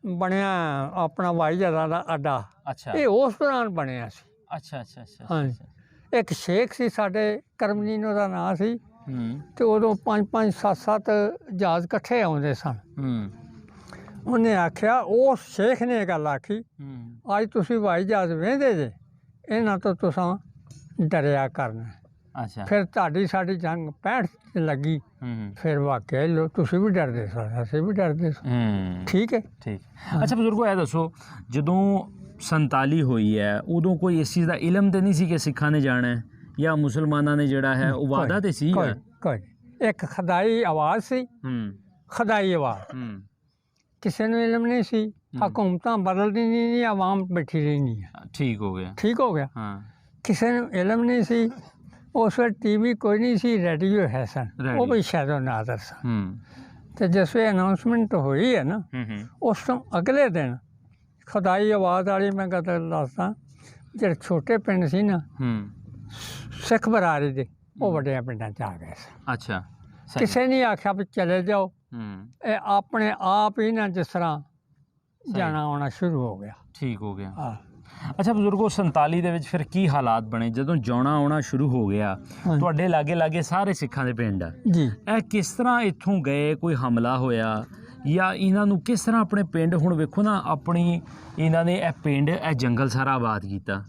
ਬਣਿਆ ਆਪਣਾ ਹਵਾਈ ਜਹਾਜ਼ਾਂ ਦਾ ਅੱਡਾ ਅੱਛਾ ਇਹ ਉਸ ਦੌਰਾਨ ਬਣਿਆ ਸੀ ਅੱਛਾ ਅੱਛਾ ਅੱਛਾ ਹਾਂਜੀ ਇੱਕ ਸ਼ੇਖ ਸੀ ਸਾਡੇ ਕਰਮਜੀਨ ਉਹਦਾ ਨਾਂ ਸੀ ਹੂੰ ਤੇ ਉਦੋਂ 5-5 7-7 ਜਹਾਜ਼ ਇਕੱਠੇ ਆਉਂਦੇ ਸਨ ਹੂੰ ਉਹਨੇ ਆਖਿਆ ਉਸ ਸ਼ੇਖ ਨੇ ਇਹ ਗੱਲ ਆਖੀ ਹੂੰ ਅੱਜ ਤੁਸੀਂ ਹਵਾਈ ਜਹਾਜ਼ ਵੇਂਦੇ ਜੇ ਇਹਨਾਂ ਤੋਂ ਤੁਸੀਂ ਡਰਿਆ ਕਰਨਾ ਅੱਛਾ ਫਿਰ ਤੁਹਾਡੀ ਸਾਡੀ ਜੰਗ 65 'ਚ ਲੱਗੀ ਹੂੰ ਫਿਰ ਵਾਕਿਆ ਲੋ ਤੁਸੀਂ ਵੀ ਡਰਦੇ ਸੋ ਅਸੀਂ ਵੀ ਡਰਦੇ ਸੋ ਹੂੰ ਠੀਕ ਹੈ ਠੀਕ ਅੱਛਾ ਬਜ਼ੁਰਗੋ ਇਹ ਦੱਸੋ ਜਦੋਂ 47 ਹੋਈ ਹੈ ਉਦੋਂ ਕੋਈ ਇਸ ਚੀਜ਼ ਦਾ ਇਲਮ ਤੇ ਨਹੀਂ ਸੀ ਕਿ ਸਿੱਖਾਂ ਨੇ ਜਾਣਾ ਹੈ ਜਾਂ ਮੁਸਲਮਾਨਾਂ ਨੇ ਜਿਹੜਾ ਹੈ ਉਹ ਵਾਅਦਾ ਤੇ ਸੀ ਕੋਈ ਇੱਕ ਖੁਦਾਈ ਆਵਾਜ਼ ਸੀ ਹੂੰ ਖੁਦਾਈ ਆਵਾਜ਼ ਹੂੰ ਕਿਸੇ ਨੂੰ ਇਲਮ ਨਹੀਂ ਸੀ ਹਕੂਮਤਾਂ ਬਦਲਦੀ ਨਹੀਂ ਆਵਾਮ ਬੈਠੀ ਰਹਿਣੀ ਹੈ ਠੀਕ ਹੋ ਗਿਆ ਠੀਕ ਹੋ ਗਿਆ ਹਾਂ ਕਿਸੇ ਨੂੰ ਇਲਮ ਨਹੀਂ ਸੀ ਉਸ ਵੇਲੇ ਟੀਵੀ ਕੋਈ ਨਹੀਂ ਸੀ ਰੇਡੀਓ ਹੈ ਸਨ ਉਹ ਵੀ ਸ਼ਾਇਦ ਨਾਜ਼ਰ ਸਨ ਹੂੰ ਤੇ ਜਿਸ ਵੇ ਅਨਾਉਂਸਮੈਂਟ ਹੋਈ ਹੈ ਨਾ ਹੂੰ ਉਸ ਤੋਂ ਅਗਲੇ ਦਿਨ ਖੁਦਾਈ ਆਵਾਜ਼ ਵਾਲੀ ਮੈਂ ਗੱਲ ਦੱਸਦਾ ਜਿਹੜੇ ਛੋਟੇ ਪਿੰਡ ਸੀ ਨਾ ਹੂੰ ਸਿੱਖ ਬਰਾਦਰੀ ਦੇ ਉਹ ਵੱਡਿਆਂ ਪਿੰਡਾਂ 'ਚ ਆ ਗਏ ਸੀ ਅੱਛਾ ਸਹੀ ਕਿਸੇ ਨੇ ਆਖਿਆ ਵੀ ਚਲੇ ਜਾਓ ਹੂੰ ਇਹ ਆਪਣੇ ਆਪ ਹੀ ਨਾ ਜਿਸ ਤਰ੍ਹਾਂ ਜਾਣਾ ਆਉਣਾ ਸ਼ੁਰੂ ਹੋ ਗਿਆ ਠੀਕ ਹੋ ਗਿਆ ਹਾਂ ਅੱਛਾ ਬਜ਼ੁਰਗੋ 47 ਦੇ ਵਿੱਚ ਫਿਰ ਕੀ ਹਾਲਾਤ ਬਣੇ ਜਦੋਂ ਜਾਣਾ ਆਉਣਾ ਸ਼ੁਰੂ ਹੋ ਗਿਆ ਹਾਂਜੀ। ਤੁਹਾਡੇ ਲਾਗੇ ਲਾਗੇ ਸਾਰੇ ਸਿੱਖਾਂ ਦੇ ਪਿੰਡ ਆ ਜੀ ਇਹ ਕਿਸ ਤਰ੍ਹਾਂ ਇੱਥੋਂ ਗਏ ਕੋਈ ਹਮਲਾ ਹੋਇਆ ਜਾਂ ਇਹਨਾਂ ਨੂੰ ਕਿਸ ਤਰ੍ਹਾਂ ਆਪਣੇ ਪਿੰਡ ਹੁਣ ਵੇਖੋ ਨਾ ਆਪਣੀ ਇਹਨਾਂ ਨੇ ਇਹ ਪਿੰਡ ਇਹ ਜੰਗਲ ਸਾਰਾ ਆਬਾਦ ਕੀਤਾ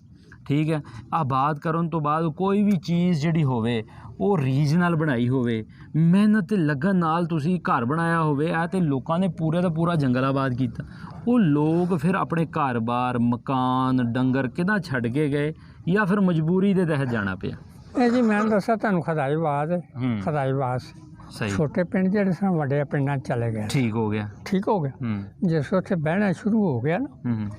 ਠੀਕ ਹੈ ਆਬਾਦ ਕਰਨ ਤੋਂ ਬਾਅਦ ਕੋਈ ਵੀ ਚੀਜ਼ ਜਿਹੜੀ ਹੋਵੇ ਉਹ ਰੀਜਨਲ ਬਣਾਈ ਹੋਵੇ ਮਿਹਨਤ ਤੇ ਲੱਗਣ ਨਾਲ ਤੁਸੀਂ ਘਰ ਬਣਾਇਆ ਹੋਵੇ ਆ ਤੇ ਲੋਕਾਂ ਨੇ ਪੂਰੇ ਦਾ ਪੂਰਾ ਜੰਗਲ ਆਬਾਦ ਕੀਤਾ ਉਹ ਲੋਕ ਫਿਰ ਆਪਣੇ ਘਰ-ਬਾਰ ਮਕਾਨ ਡੰਗਰ ਕਿੱਦਾਂ ਛੱਡ ਕੇ ਗਏ ਜਾਂ ਫਿਰ ਮਜਬੂਰੀ ਦੇ ਤਹਿਤ ਜਾਣਾ ਪਿਆ ਇਹ ਜੀ ਮੈਂ ਦੱਸਿਆ ਤੁਹਾਨੂੰ ਖੁਦਾਈ ਆਵਾਜ਼ ਹੂੰ ਖੁਦਾਈ ਆਵਾਜ਼ ਸੀ ਸਹੀ ਛੋਟੇ ਪਿੰਡ ਜਿਹੜੇ ਸਨ ਵੱਡੇ ਪਿੰਡਾਂ 'ਚ ਚਲੇ ਗਏ ਠੀਕ ਹੋ ਗਿਆ ਠੀਕ ਹੋ ਗਿਆ ਹੂੰ ਜਿਸ ਉੱਥੇ ਬਹਿਣਾ ਸ਼ੁਰੂ ਹੋ ਗਿਆ ਨਾ ਹੂੰ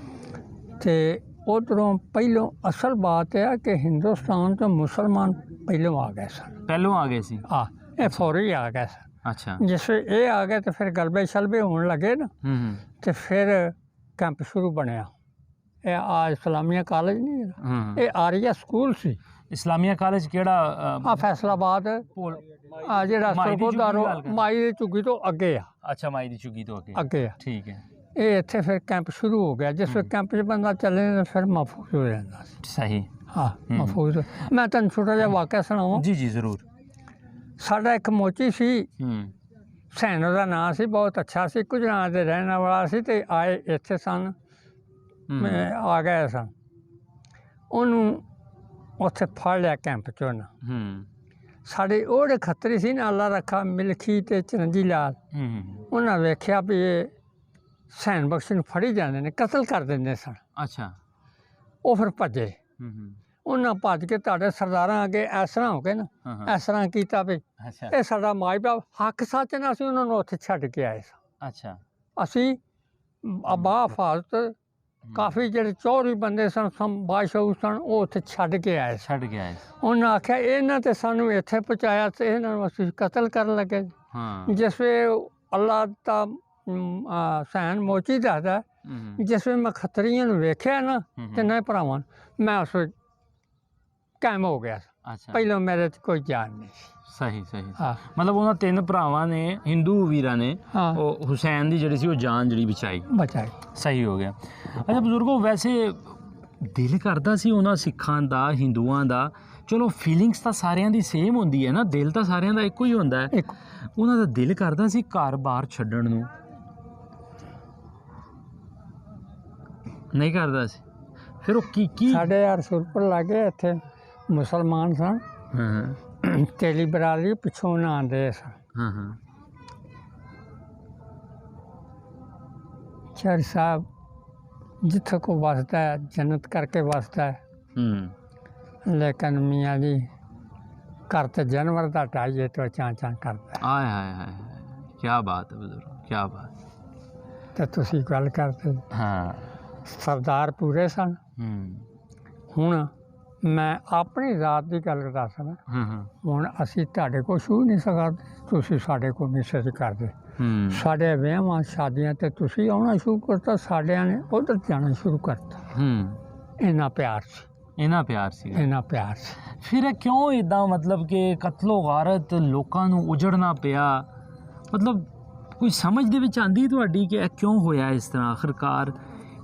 ਤੇ ਉਧਰੋਂ ਪਹਿਲੋਂ ਅਸਲ ਬਾਤ ਇਹ ਹੈ ਕਿ ਹਿੰਦੁਸਤਾਨ ਤੋਂ ਮੁਸਲਮਾਨ ਪਹਿਲੋਂ ਆ ਗਏ ਸਨ ਪਹਿਲੋਂ ਆ ਗਏ ਸੀ ਇਹ ਫੌਰੀ ਆ ਗਏ ਸਨ ਅੱਛਾ ਜਿਸ ਵੇ ਇਹ ਆ ਗਏ ਤੇ ਫਿਰ ਗਲਬੇ ਸ਼ਲਬੇ ਹੋਣ ਲੱਗੇ ਨਾ ਹੂੰ ਤੇ ਫਿਰ ਕੈਂਪ ਸ਼ੁਰੂ ਬਣਿਆ ਇਹ ਆ ਇਸਲਾਮੀਆ ਕਾਲਜ ਨਹੀਂ ਹੈਗਾ, ਹੂੰ ਇਹ ਆਰੀਆ ਸਕੂਲ ਸੀ ਇਸਲਾਮੀਆ ਕਾਲਜ ਕਿਹੜਾ ਆ ਫੈਸਲਾਬਾਦ ਆ ਜਿਹੜਾ ਮਾਈ ਦੀ ਝੁੱਗੀ ਦੀ ਸਰਗੋਦਾਰੋ ਗੱਲ ਕਰ। ਮਾਈ ਦੀ ਝੁੱਗੀ ਤੋਂ ਅੱਗੇ ਆ ਅੱਛਾ ਮਾਈ ਦੀ ਝੁੱਗੀ ਤੋਂ ਅੱਗੇ ਅੱਗੇ ਆ ਠੀਕ ਹੈ ਇਹ ਇੱਥੇ ਫਿਰ ਕੈਂਪ ਸ਼ੁਰੂ ਹੋ ਗਿਆ ਜਿਸ ਵੇ ਕੈਂਪ 'ਚ ਬੰਦਾ ਚੱਲੇ ਤਾਂ ਫਿਰ ਮਹਿਫੂਜ਼ ਹੋ ਜਾਂਦਾ ਸੀ ਸਹੀ ਹਾਂ ਮਹਿਫੂਜ਼ ਮੈਂ ਤੁਹਾਨੂੰ ਛੋਟਾ ਜਿਹਾ ਵਾਕਿਆ ਸੁਣਾਵਾਂ ਜੀ ਜੀ ਜ਼ਰੂਰ ਸਾਡਾ ਇੱਕ ਮੋਚੀ ਸੀ ਹੂੰ ਸੈਨ ਉਹਦਾ ਨਾਂ ਸੀ ਬਹੁਤ ਅੱਛਾ ਸੀ ਗੁਜਰਾਤ ਦੇ ਰਹਿਣ ਵਾਲਾ ਸੀ ਤੇ ਆਏ ਇੱਥੇ ਸਨ ਆ ਗਏ ਸਨ ਉਹਨੂੰ ਉੱਥੇ ਫੜ ਲਿਆ ਕੈਂਪ 'ਚੋਂ ਨਾ ਹੂੰ ਸਾਡੇ ਉਹਦੇ ਖੱਤਰੀ ਸੀ ਨਾ ਅੱਲਾ ਰੱਖਾ ਮਿਲਖੀ ਤੇ ਚਰਨਜੀ ਲਾਲ ਹੂੰ ਉਹਨਾਂ ਵੇਖਿਆ ਵੀ ਇਹ ਸੈਨ ਬਖਸ਼ ਨੂੰ ਫੜੀ ਜਾਂਦੇ ਨੇ ਕਤਲ ਕਰ ਦਿੰਦੇ ਸਨ ਅੱਛਾ ਉਹ ਫਿਰ ਭੱਜੇ ਹੂੰ ਉਹਨਾਂ ਭੱਜ ਕੇ ਤੁਹਾਡੇ ਸਰਦਾਰਾਂ ਅੱਗੇ ਇਸ ਤਰ੍ਹਾਂ ਹੋ ਗਏ ਨਾ ਹਾਂ ਇਸ ਤਰ੍ਹਾਂ ਕੀਤਾ ਵੀ ਅੱਛਾ ਇਹ ਸਾਡਾ ਮਾਈ ਬਾਪ ਹੱਕ ਸੱਚ ਨਾਲ ਅਸੀਂ ਉਹਨਾਂ ਨੂੰ ਉੱਥੇ ਛੱਡ ਕੇ ਆਏ ਸਾਂ ਅੱਛਾ ਅਸੀਂ ਅਬਾ ਫਾਜ਼ਤ ਕਾਫੀ ਜਿਹੜੇ ਚੌਧਰੀ ਬੰਦੇ ਸਨ ਬਾਦਸ਼ਾਹ ਸਨ ਉਹ ਉੱਥੇ ਛੱਡ ਕੇ ਆਏ ਸਨ ਛੱਡ ਗਿਆ ਉਹਨਾਂ ਆਖਿਆ ਇਹਨਾਂ ਤੇ ਸਾਨੂੰ ਇੱਥੇ ਪਹੁੰਚਾਇਆ ਤੇ ਇਹਨਾਂ ਨੂੰ ਅਸੀਂ ਕਤਲ ਕਰਨ ਲੱਗੇ ਹਾਂ ਜਿਸ ਵੇ ਅੱਲਾ ਦਾ ਸੈਨ ਮੋਚੀ ਦੱਸਦਾ ਜਿਸ ਵੇ ਮੈਂ ਖੱਤਰੀਆਂ ਨੂੰ ਵੇਖਿਆ ਨਾ ਤੇ ਨਾ ਭਰਾਵਾਂ ਮੈਂ ਉਸ ਵੇਲੇ ਕਾਇਮ ਹੋ ਗਿਆ ਅੱਛਾ ਪਹਿਲਾਂ ਮੇਰੇ 'ਚ ਕੋਈ ਜਾਨ ਨਹੀਂ ਸੀ ਸਹੀ ਸਹੀ ਹਾਂ ਮਤਲਬ ਉਹਨਾਂ ਤਿੰਨ ਭਰਾਵਾਂ ਨੇ ਹਿੰਦੂ ਵੀਰਾਂ ਨੇ ਹਾਂ ਉਹ ਹੁਸੈਨ ਦੀ ਜਿਹੜੀ ਸੀ ਉਹ ਜਾਨ ਜਿਹੜੀ ਬਚਾਈ ਬਚਾਈ ਸਹੀ ਹੋ ਗਿਆ ਅੱਛਾ ਬਜ਼ੁਰਗੋ ਵੈਸੇ ਦਿਲ ਕਰਦਾ ਸੀ ਉਹਨਾਂ ਸਿੱਖਾਂ ਦਾ ਹਿੰਦੂਆਂ ਦਾ ਚਲੋ ਫੀਲਿੰਗਸ ਤਾਂ ਸਾਰਿਆਂ ਦੀ ਸੇਮ ਹੁੰਦੀ ਹੈ ਨਾ ਦਿਲ ਤਾਂ ਸਾਰਿਆਂ ਦਾ ਇੱਕੋ ਹੀ ਹੁੰਦਾ ਹੈ ਇੱਕ ਉਹਨਾਂ ਦਾ ਦਿਲ ਕਰਦਾ ਸੀ ਘਰ-ਬਾਰ ਛੱਡਣ ਨੂੰ ਨਹੀਂ ਕਰਦਾ ਸੀ ਫਿਰ ਉਹ ਕੀ ਸਾਡੇ ਯਾਰ ਸੁਰਪੁਰ ਲਾਗੇ ਇੱਥੇ ਮੁਸਲਮਾਨ ਸਨ ਹਾਂ ਤੇਲੀ ਬਰਾਦਰੀ ਪਿੱਛੋਂ ਨਾ ਆਉਂਦੇ ਸਨ ਹਾਂ ਹਾਂ ਚਰ ਸਾਹਿਬ ਜਿੱਥੇ ਕੋ ਵਸਦਾ ਹੈ ਜन्नत ਕਰਕੇ ਵਸਦਾ ਹੈ ਲੇਕਿਨ ਮੀਆਂ ਜੀ ਘਰ ਤੇ ਜਾਨਵਰ ਦਾ ਢਾਈਏ ਤੋਂ ਚਾਂ ਕਰਦਾ ਆਏ ਹਾਏ ਹਾਏ ਕੀ ਬਾਤ ਹੈ ਬਜ਼ੁਰਗ ਕੀ ਬਾਤ ਤੇ ਤੁਸੀਂ ਗੱਲ ਕਰਦੇ ਹਾਂ ਸਰਦਾਰ ਪੂਰੇ ਸਨ। ਹੁਣ ਮੈਂ ਆਪਣੀ ਜ਼ਾਤ ਦੀ ਗੱਲ ਦੱਸਦਾ, ਹੁਣ ਅਸੀਂ ਤੁਹਾਡੇ ਕੋਲ ਛੂਹ ਨਹੀਂ ਸਕਦੇ, ਤੁਸੀਂ ਸਾਡੇ ਕੋਲ ਨਹੀਂ ਸੱਚ ਕਰਦੇ। ਸਾਡੇ ਵਿਆਹਾਂ ਸ਼ਾਦੀਆਂ ਤੇ ਤੁਸੀਂ ਆਉਣਾ ਸ਼ੁਰੂ ਕਰਤਾ, ਸਾਡਿਆਂ ਨੇ ਉਧਰ ਜਾਣਾ ਸ਼ੁਰੂ ਕਰਤਾ। ਇੰਨਾ ਪਿਆਰ ਸੀ, ਇੰਨਾ ਪਿਆਰ ਸੀ, ਇੰਨਾ ਪਿਆਰ ਸੀ। ਫਿਰ ਇਹ ਕਿਉਂ ਇਦਾਂ, ਮਤਲਬ ਕਿ ਕਤਲੋ ਗਾਰਤ, ਲੋਕਾਂ ਨੂੰ ਉਜੜਨਾ ਪਿਆ? ਮਤਲਬ ਕੋਈ ਸਮਝ ਦੇ ਵਿੱਚ ਆਂਦੀ ਤੁਹਾਡੀ ਕਿ ਇਹ ਕਿਉਂ ਹੋਇਆ ਇਸ ਤਰ੍ਹਾਂ? ਆਖਿਰਕਾਰ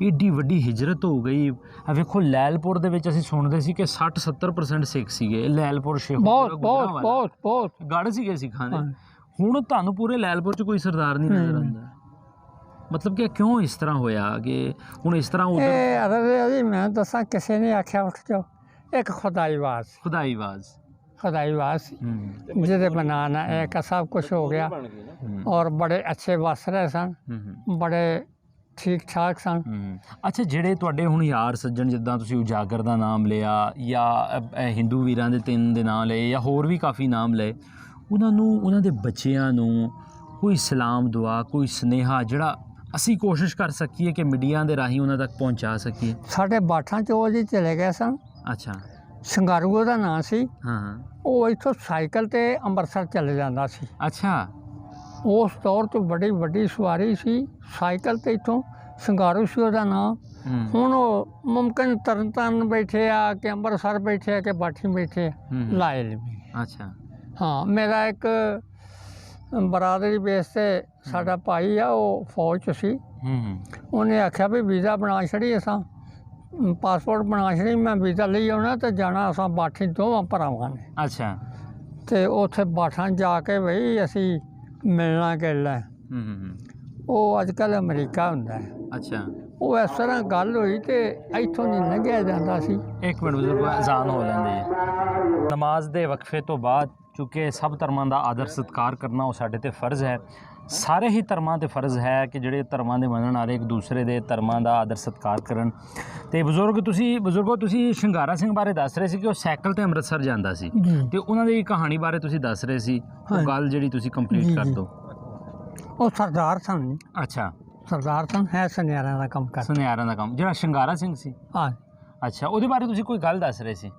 ਏਡੀ ਵੱਡੀ ਹਿਜਰਤ ਹੋ ਗਈ। ਵੇਖੋ ਲੈਲਪੁਰ ਦੇ ਵਿੱਚ ਅਸੀਂ ਸੁਣਦੇ ਸੀ ਕਿ 60-70% ਸਿੱਖ ਸੀਗੇ। ਲੈਲਪੁਰ ਬਹੁਤ ਬਹੁਤ ਬਹੁਤ ਬਹੁਤ ਗੜ ਸੀਗੇ ਸਿੱਖਾਂ ਦੇ। ਹੁਣ ਤੁਹਾਨੂੰ ਪੂਰੇ ਲੈਲਪੁਰ 'ਚ ਕੋਈ ਸਰਦਾਰ ਨਹੀਂ ਨਜ਼ਰ ਆਉਂਦਾ। ਮਤਲਬ ਕਿ ਕਿਉਂ ਇਸ ਤਰ੍ਹਾਂ ਹੋਇਆ ਕਿ ਹੁਣ ਇਸ ਤਰ੍ਹਾਂ ਜੀ ਮੈਂ ਦੱਸਾਂ, ਕਿਸੇ ਨੇ ਆਖਿਆ ਉੱਠ ਜਾਓ, ਇੱਕ ਖੁਦਾਈਵਾਜ਼ ਖੁਦਾਈਵਾਜ਼ ਸੀ ਜਿਹਦੇ ਬਣਾਣਾ ਇੱਕ ਸਭ ਕੁਛ ਹੋ ਗਿਆ। ਔਰ ਬੜੇ ਅੱਛੇ ਵਸ ਰਹੇ ਸਨ, ਬੜੇ ਠੀਕ ਠਾਕ ਸਨ। ਅੱਛਾ, ਜਿਹੜੇ ਤੁਹਾਡੇ ਹੁਣ ਯਾਰ ਸੱਜਣ, ਜਿੱਦਾਂ ਤੁਸੀਂ ਉਜਾਗਰ ਦਾ ਨਾਮ ਲਿਆ ਜਾਂ ਹਿੰਦੂ ਵੀਰਾਂ ਦੇ 3 ਦੇ ਨਾਮ ਲਏ ਜਾਂ ਹੋਰ ਵੀ ਕਾਫੀ ਨਾਮ ਲਏ, ਉਹਨਾਂ ਨੂੰ, ਉਹਨਾਂ ਦੇ ਬੱਚਿਆਂ ਨੂੰ ਕੋਈ ਸਲਾਮ ਦੁਆ, ਕੋਈ ਸੁਨੇਹਾ ਜਿਹੜਾ ਅਸੀਂ ਕੋਸ਼ਿਸ਼ ਕਰ ਸਕੀਏ ਕਿ ਮੀਡੀਆ ਦੇ ਰਾਹੀਂ ਉਹਨਾਂ ਤੱਕ ਪਹੁੰਚਾ ਸਕੀਏ? ਸਾਡੇ ਬਾਠਾਂ 'ਚ ਉਹ ਜੀ ਚਲੇ ਗਏ ਸਨ। ਅੱਛਾ। ਸੰਗਾਰੂ ਉਹਦਾ ਨਾਂ ਸੀ। ਹਾਂ। ਉਹ ਇੱਥੋਂ ਸਾਈਕਲ 'ਤੇ ਅੰਮ੍ਰਿਤਸਰ ਚਲੇ ਜਾਂਦਾ ਸੀ। ਅੱਛਾ। ਉਸ ਦੌਰ 'ਚ ਬੜੀ ਵੱਡੀ ਸਵਾਰੀ ਸੀ, ਸਾਈਕਲ 'ਤੇ ਇੱਥੋਂ ਸੰਗਾਰੂ ਸੀ ਉਹਦਾ ਨਾਂ। ਹੁਣ ਉਹ ਮੁਮਕਿਨ ਤਰਨਤਾਰਨ ਬੈਠੇ ਆ ਕਿ ਅੰਮ੍ਰਿਤਸਰ ਬੈਠੇ ਆ ਕਿ ਬਾਠੀ ਬੈਠੇ ਆ, ਲਾਏ ਲਵੀ। ਅੱਛਾ। ਹਾਂ, ਮੇਰਾ ਇੱਕ ਬਰਾਦਰੀ ਬੇਸ 'ਤੇ ਸਾਡਾ ਭਾਈ ਆ, ਉਹ ਫੌਜ 'ਚ ਸੀ। ਉਹਨੇ ਆਖਿਆ ਵੀ ਵੀਜ਼ਾ ਬਣਾ ਛੜੀ, ਅਸਾਂ ਪਾਸਪੋਰਟ ਬਣਾ ਛੜੀ, ਮੈਂ ਵੀਜ਼ਾ ਲਈ ਆਉਣਾ ਤੇ ਜਾਣਾ ਅਸਾਂ ਬਾਠੀ ਦੋਵਾਂ ਭਰਾਵਾਂ ਨੇ। ਅੱਛਾ। ਅਤੇ ਉੱਥੇ ਬਾਠਾਂ ਜਾ ਕੇ ਬਈ ਅਸੀਂ ਮਿਲਣਾ ਗਿਲਣਾ। ਉਹ ਅੱਜ ਕੱਲ੍ਹ ਅਮਰੀਕਾ ਹੁੰਦਾ ਹੈ। ਅੱਛਾ। ਉਹ ਇਸ ਤਰ੍ਹਾਂ ਗੱਲ ਹੋਈ ਤੇ ਇੱਥੋਂ ਨਹੀਂ ਲੰਘਿਆ ਜਾਂਦਾ ਸੀ। ਇੱਕ ਮਿੰਟ ਬਜ਼ੁਰਗ, ਅਜ਼ਾਨ ਹੋ ਜਾਂਦੀ ਹੈ। ਨਮਾਜ਼ ਦੇ ਵਕਫੇ ਤੋਂ ਬਾਅਦ, ਚੂँਕਿ ਸਭ ਧਰਮਾਂ ਦਾ ਆਦਰ ਸਤਿਕਾਰ ਕਰਨਾ ਉਹ ਸਾਡੇ 'ਤੇ ਫਰਜ਼ ਹੈ। ਸਾਰੇ ਹੀ ਧਰਮਾਂ 'ਤੇ ਫਰਜ਼ ਹੈ ਕਿ ਜਿਹੜੇ ਧਰਮਾਂ ਦੇ ਮੰਨਣ ਵਾਲੇ ਇੱਕ ਦੂਸਰੇ ਦੇ ਧਰਮਾਂ ਦਾ ਆਦਰ ਸਤਿਕਾਰ ਕਰਨ। ਅਤੇ ਬਜ਼ੁਰਗੋ ਤੁਸੀਂ ਸ਼ਿੰਗਾਰਾ ਸਿੰਘ ਬਾਰੇ ਦੱਸ ਰਹੇ ਸੀ ਕਿ ਉਹ ਸਾਈਕਲ 'ਤੇ ਅੰਮ੍ਰਿਤਸਰ ਜਾਂਦਾ ਸੀ, ਅਤੇ ਉਹਨਾਂ ਦੀ ਕਹਾਣੀ ਬਾਰੇ ਤੁਸੀਂ ਦੱਸ ਰਹੇ ਸੀ। ਉਹ ਗੱਲ ਜਿਹੜੀ ਤੁਸੀਂ ਕੰਪਲੀਟ ਕਰ ਦਿਓ। ਉਹ ਸਰਦਾਰ ਸਨ ਜੀ। ਅੱਛਾ। ਸਰਦਾਰ ਸਨ, ਹੈ ਸੁਨਿਆਰਾਂ ਦਾ ਕੰਮ ਕਰਦੇ। ਸੁਨਿਆਰਾਂ ਦਾ ਕੰਮ, ਜਿਹੜਾ ਸ਼ਿੰਗਾਰਾ ਸਿੰਘ ਸੀ। ਹਾਂ। ਅੱਛਾ, ਉਹਦੇ ਬਾਰੇ ਤੁਸੀਂ ਕੋਈ ਗੱਲ ਦੱਸ ਰਹੇ ਸੀ?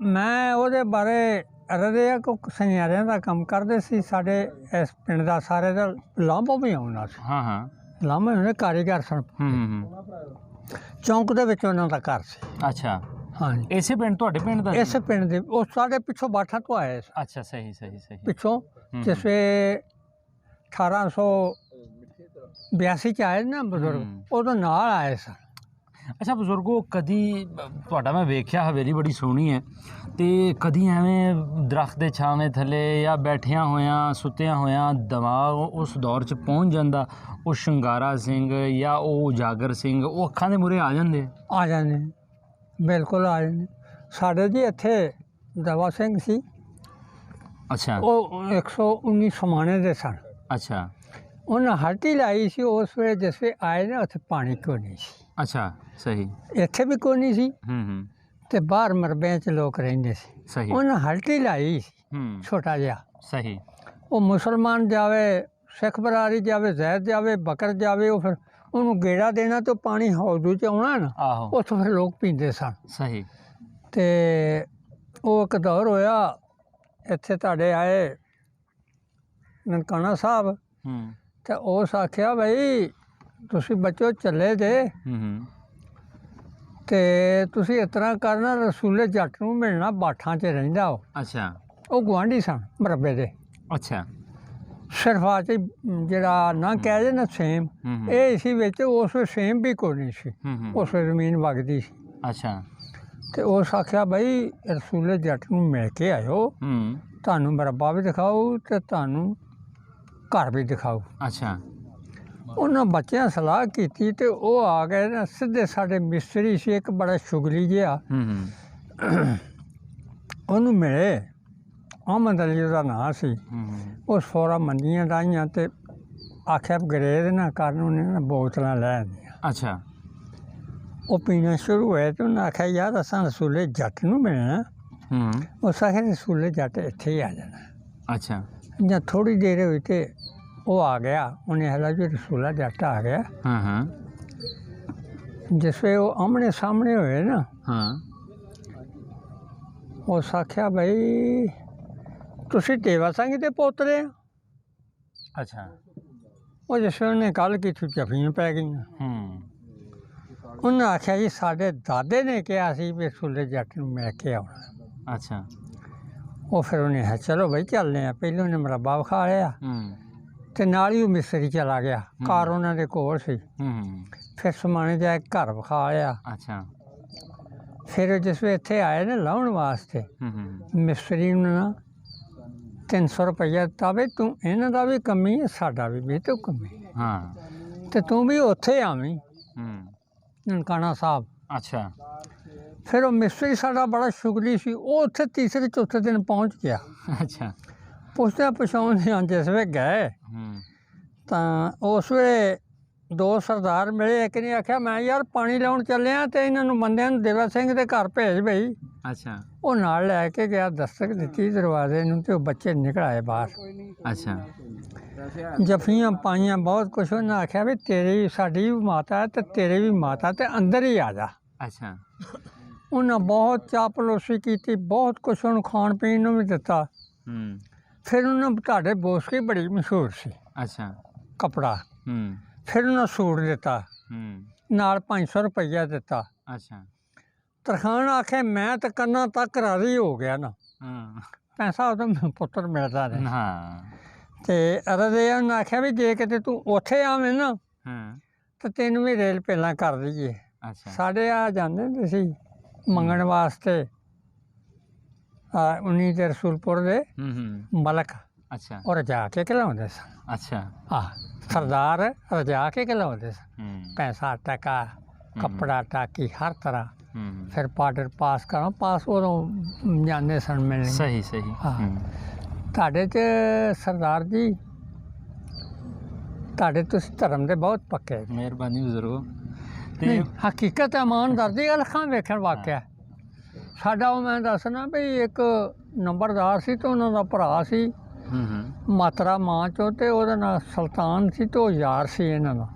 ਮੈਂ ਉਹਦੇ ਬਾਰੇ ਰਦੇ ਕੋ ਸੁਨਿਆਰਿਆਂ ਦਾ ਕੰਮ ਕਰਦੇ ਸੀ। ਸਾਡੇ ਇਸ ਪਿੰਡ ਦਾ ਸਾਰੇ ਦਾ ਲਾਂਭੋ ਵੀ ਆਉਣਾ ਸੀ। ਹਾਂ ਹਾਂ। ਲਾਂਭੇ ਉਹਨੇ ਕਾਰੀਗਰ ਸਨ। ਚੌਂਕ ਦੇ ਵਿੱਚ ਉਹਨਾਂ ਦਾ ਘਰ ਸੀ। ਅੱਛਾ। ਹਾਂ। ਇਸੇ ਪਿੰਡ, ਤੁਹਾਡੇ ਪਿੰਡ ਦਾ? ਇਸੇ ਪਿੰਡ ਦੇ, ਉਹ ਸਾਡੇ ਪਿੱਛੋਂ ਬਾਠਾ ਤੋਂ ਆਏ ਸੀ। ਅੱਛਾ, ਸਹੀ ਸਹੀ ਸਹੀ। ਪਿੱਛੋਂ ਜਿਸ ਵੇ 1882 'ਚ ਆਏ ਨਾ ਬਜ਼ੁਰਗ, ਉਦੋਂ ਨਾਲ ਆਏ ਸਨ। ਅੱਛਾ ਬਜ਼ੁਰਗੋ, ਕਦੀ ਤੁਹਾਡਾ ਮੈਂ ਵੇਖਿਆ ਹਵੇਲੀ ਬੜੀ ਸੋਹਣੀ ਹੈ, ਅਤੇ ਕਦੀ ਐਵੇਂ ਦਰੱਖਤ ਦੇ ਛਾਵੇਂ ਥੱਲੇ ਜਾਂ ਬੈਠਿਆਂ ਹੋਇਆਂ ਸੁੱਤਿਆਂ ਹੋਇਆਂ ਦਿਮਾਗ ਉਸ ਦੌਰ 'ਚ ਪਹੁੰਚ ਜਾਂਦਾ, ਉਹ ਸ਼ਿੰਗਾਰਾ ਸਿੰਘ ਜਾਂ ਉਹ ਉਜਾਗਰ ਸਿੰਘ ਉਹ ਅੱਖਾਂ ਦੇ ਮੂਹਰੇ ਆ ਜਾਂਦੇ? ਆ ਜਾਂਦੇ, ਬਿਲਕੁਲ ਆ ਜਾਂਦੇ। ਸਾਡੇ ਜੀ ਇੱਥੇ ਦਵਾ ਸਿੰਘ ਸੀ। ਅੱਛਾ। ਉਹ 119 ਸਮਾਣੇ ਦੇ ਸਨ। ਅੱਛਾ। ਉਹਨਾਂ ਹੱਟੀ ਲਾਈ ਸੀ ਉਸ ਵੇਲੇ ਜਿਸ ਵੇ ਆਏ ਨਾ, ਉੱਥੇ ਪਾਣੀ ਕੋਈ ਨਹੀਂ ਸੀ। ਅੱਛਾ, ਸਹੀ। ਇੱਥੇ ਵੀ ਕੋਈ ਨਹੀਂ ਸੀ, ਅਤੇ ਬਾਹਰ ਮਰਬਿਆਂ 'ਚ ਲੋਕ ਰਹਿੰਦੇ ਸੀ। ਸਹੀ। ਉਹਨਾਂ ਹਲਟੀ ਲਾਈ ਸੀ ਛੋਟਾ ਜਿਹਾ। ਸਹੀ। ਉਹ ਮੁਸਲਮਾਨ ਜਾਵੇ, ਸਿੱਖ ਬਰਾਦਰੀ ਜਾਵੇ, ਜ਼ੈਦ ਜਾਵੇ, ਬਕਰ ਜਾਵੇ, ਉਹ ਫਿਰ ਉਹਨੂੰ ਗੇੜਾ ਦੇਣਾ ਅਤੇ ਪਾਣੀ ਹੌਜ਼ੂ 'ਚ ਆਉਣਾ ਨਾ, ਉੱਥੋਂ ਫਿਰ ਲੋਕ ਪੀਂਦੇ ਸਨ। ਸਹੀ। ਅਤੇ ਉਹ ਇੱਕ ਦੌਰ ਹੋਇਆ, ਇੱਥੇ ਤੁਹਾਡੇ ਆਏ ਨਨਕਾਣਾ ਸਾਹਿਬ, ਅਤੇ ਉਸ ਆਖਿਆ ਬਈ ਤੁਸੀਂ ਬੱਚੋ ਚੱਲੇ ਜੇ, ਅਤੇ ਤੁਸੀਂ ਇਸ ਤਰ੍ਹਾਂ ਕਰਨਾ, ਰਸੂਲੇ ਜੱਟ ਨੂੰ ਮਿਲਣਾ, ਬਾਠਾਂ 'ਚ ਰਹਿੰਦਾ ਉਹ। ਅੱਛਾ। ਉਹ ਗੁਆਂਢੀ ਸਨ ਮਰਬੇ ਦੇ। ਅੱਛਾ। ਸਿਰਫ ਆ 'ਚ ਜਿਹੜਾ ਨਾ ਕਹਿ ਦੇ ਨਾ ਸੇਮ, ਇਹ ਇਸੀ ਵਿੱਚ ਉਸ ਵੇਲੇ ਸੇਮ ਵੀ ਕੋਈ ਨਹੀਂ ਸੀ, ਉਸ ਵੇਲੇ ਜ਼ਮੀਨ ਵਗਦੀ ਸੀ। ਅੱਛਾ। ਅਤੇ ਉਸ ਆਖਿਆ ਬਈ ਰਸੂਲੇ ਜੱਟ ਨੂੰ ਮਿਲ ਕੇ ਆਇਓ, ਤੁਹਾਨੂੰ ਮਰਬਾ ਵੀ ਦਿਖਾਊ ਅਤੇ ਤੁਹਾਨੂੰ ਘਰ ਵੀ ਦਿਖਾਊ। ਅੱਛਾ। ਉਹਨਾਂ ਬੱਚਿਆਂ ਸਲਾਹ ਕੀਤੀ ਅਤੇ ਉਹ ਆ ਗਏ ਨਾ ਸਿੱਧੇ, ਸਾਡੇ ਮਿਸਤਰੀ ਸੀ ਇੱਕ ਬੜਾ ਸ਼ੁਗਲੀ ਜਿਹਾ, ਉਹਨੂੰ ਮਿਲੇ, ਅਹਿਮਦ ਅਲੀ ਉਹਦਾ ਨਾਂ ਸੀ। ਉਹ ਸੋਰਾ ਮੰਜੀਆਂ ਡਾਹੀਆਂ ਅਤੇ ਆਖਿਆ ਗਰੇਜ਼ ਨਾ ਕਰਨ, ਉਹਨੇ ਨਾ ਬੋਤਲਾਂ ਲੈ ਆਉਂਦੀਆਂ। ਅੱਛਾ। ਉਹ ਪੀਣਾ ਸ਼ੁਰੂ ਹੋਇਆ ਅਤੇ ਉਹਨੇ ਆਖਿਆ ਯਾਰ ਅਸਾਂ ਰਸੂਲੇ ਜੱਟ ਨੂੰ ਮਿਲਣਾ। ਉਸ ਆਖਿਆ ਰਸੂਲੇ ਜੱਟ ਇੱਥੇ ਹੀ ਆ ਜਾਣਾ। ਅੱਛਾ। ਜਾਂ ਥੋੜ੍ਹੀ ਦੇਰ ਹੋਈ ਅਤੇ ਉਹ ਆ ਗਿਆ, ਉਹਨੇ ਹਲਾ ਜੀ ਰਸੂਲਾ ਜੱਟ ਆ ਗਿਆ। जिस वे वो आमने सामने होए ना, हाँ उस आख्या भाई तुसी टेवा संग दे पोतरे आ। अच्छा वो जिस वे उन्हें गल की जफियां पै गई। उन्हें आख्या जी साढ़े दादे ने कहा सी भी सुले जट नूं मिल के आउणा। अच्छा वो फिर उन्हें है चलो भाई चलने आ। पहले उन्हें मुरब्बा खा लिया ते नाल ही वो मिस्त्री चला गया, घर उन्होंने कोल सी। फिर समाने जा के घर विखा लिया। अच्छा फिर जिस वे इत्थे आए ना लाउण वास्ते, मिस्त्री ने ना 300 रुपया दिता भी तू इन्हां दा भी कमी है साडा भी तू कमी हाँ ते तू भी उत्थे आवीं ननकाना साहब। अच्छा फिर वो मिस्त्री साडा बड़ा शुगली सी, वो उत्थे तीसरे चौथे दिन पहुँच गया। अच्छा पुछदे पछाउंदे जिस वे गए तां उस वे दो सरदार मिले। एक ने आख्या मैं यार पानी लाउण चलिया ते इन्हां नूं बंदियां नूं देवा सिंह दे घर भेज बई। अच्छा वो नाल लैके गया, दस्तक दित्ती दरवाजे नूं ते बच्चे निकल आए बाहर। अच्छा जफियां पाइयां बहुत कुछ। उन्हें आख्या भी तेरी साडी भी माता है ते तेरी भी माता, ते अंदर ही आ जा। अच्छा उन्हें बहुत चापलूसी की, बहुत कुछ उन्हें खाण पीण नूं भी दिता। फिर उन्हें तुहाडे बोसकी बड़ी मशहूर सी अच्छा कपड़ा। फिर उन्हें सूट दिता, नाल 500 रुपया दिता। अच्छा तरखान आखे मैं तो कन्ना तक राजी हो गया ना, पैसा उदों पुत्र मिलता नहीं। हाँ ते रजे उन्हें आख्या भी जे किते तू उत्थे आवें ना तो तेन भी रेल पहला कर दईए। अच्छा साढ़े आ जाते हुंदे सी मंगण वास्ते 19 ते रसूलपुर दे मलक, अच्छा और रजा के खिलाउंदे सन। अच्छा सरदार रजा के खिलाउंदे सन, पैसा टका कपड़ा टाकी हर तरह। फिर पार्डर पास करो, पास उदों जाते सन मिलने। सही सही हाँ तुहाडे च सरदार जी तुहाडे तुसीं धर्म दे बहुत पक्के। मेहरबानी बुजुर्गो नहीं हकीकत ईमानदार दी गल अखां वेखण वाकिया। साडा वो मैं दसना भी एक नंबरदार सी ते उन्हां दा भरा सी मात्रा मां चो, ते ओहदा नां सुल्तान सी ते ओह यार सी इन्हां दा।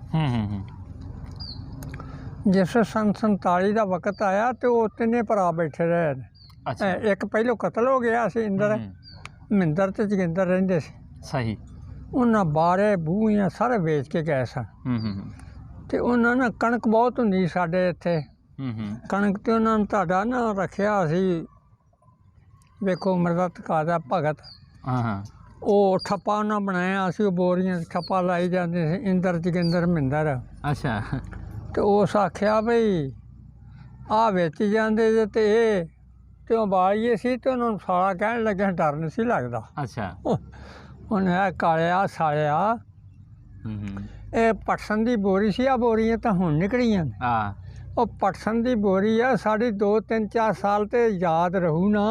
जिस सन 47 का वक्त आया तो वो तिने भरा बैठे रहे। अच्छा एक पहलों कतल हो गया सी इंदर, मिंदर ते जोगिंदर रहिंदे सी। सही उन्हां बारे बूहियां सारे वेच के गए सन। ते उन्हां ना कणक बहुत हुंदी साडे इत्थे, कणक ते उन्हां तुहाडा ना रखिया सी वेखो अमरदत्त कादा भगत। ਉਹ ਠੱਪਾ ਉਹਨਾਂ ਬਣਾਇਆ ਸੀ, ਉਹ ਬੋਰੀਆਂ 'ਚ ਠੱਪਾ ਲਾਈ ਜਾਂਦੇ ਸੀ ਇੰਦਰ ਜੋਗਿੰਦਰ ਮਿੰਦਰ। ਅੱਛਾ ਤੇ ਉਸ ਆਖਿਆ ਬਈ ਆਹ ਵੇਚ ਜਾਂਦੇ ਜੇ ਤੇ ਇਹ ਤੇ ਉਹ ਬਾਲੀਏ ਸੀ ਤੇ ਉਹਨਾਂ ਨੂੰ ਸਾਲਾ ਕਹਿਣ ਲੱਗਿਆ ਡਰ ਨਹੀਂ ਸੀ ਲੱਗਦਾ। ਅੱਛਾ ਉਹਨੇ ਆ ਕਾਲਿਆ ਸਾਲਿਆ ਇਹ ਪਟਸਨ ਦੀ ਬੋਰੀ ਸੀ, ਆ ਬੋਰੀਆਂ ਤਾਂ ਹੁਣ ਨਿਕਲੀਆਂ ਨੇ। ਹਾਂ ਉਹ ਪਟਸਨ ਦੀ ਬੋਰੀ ਆ ਸਾਡੀ 2 3 4 ਸਾਲ ਤੇ ਯਾਦ ਰਹੂ ਨਾ।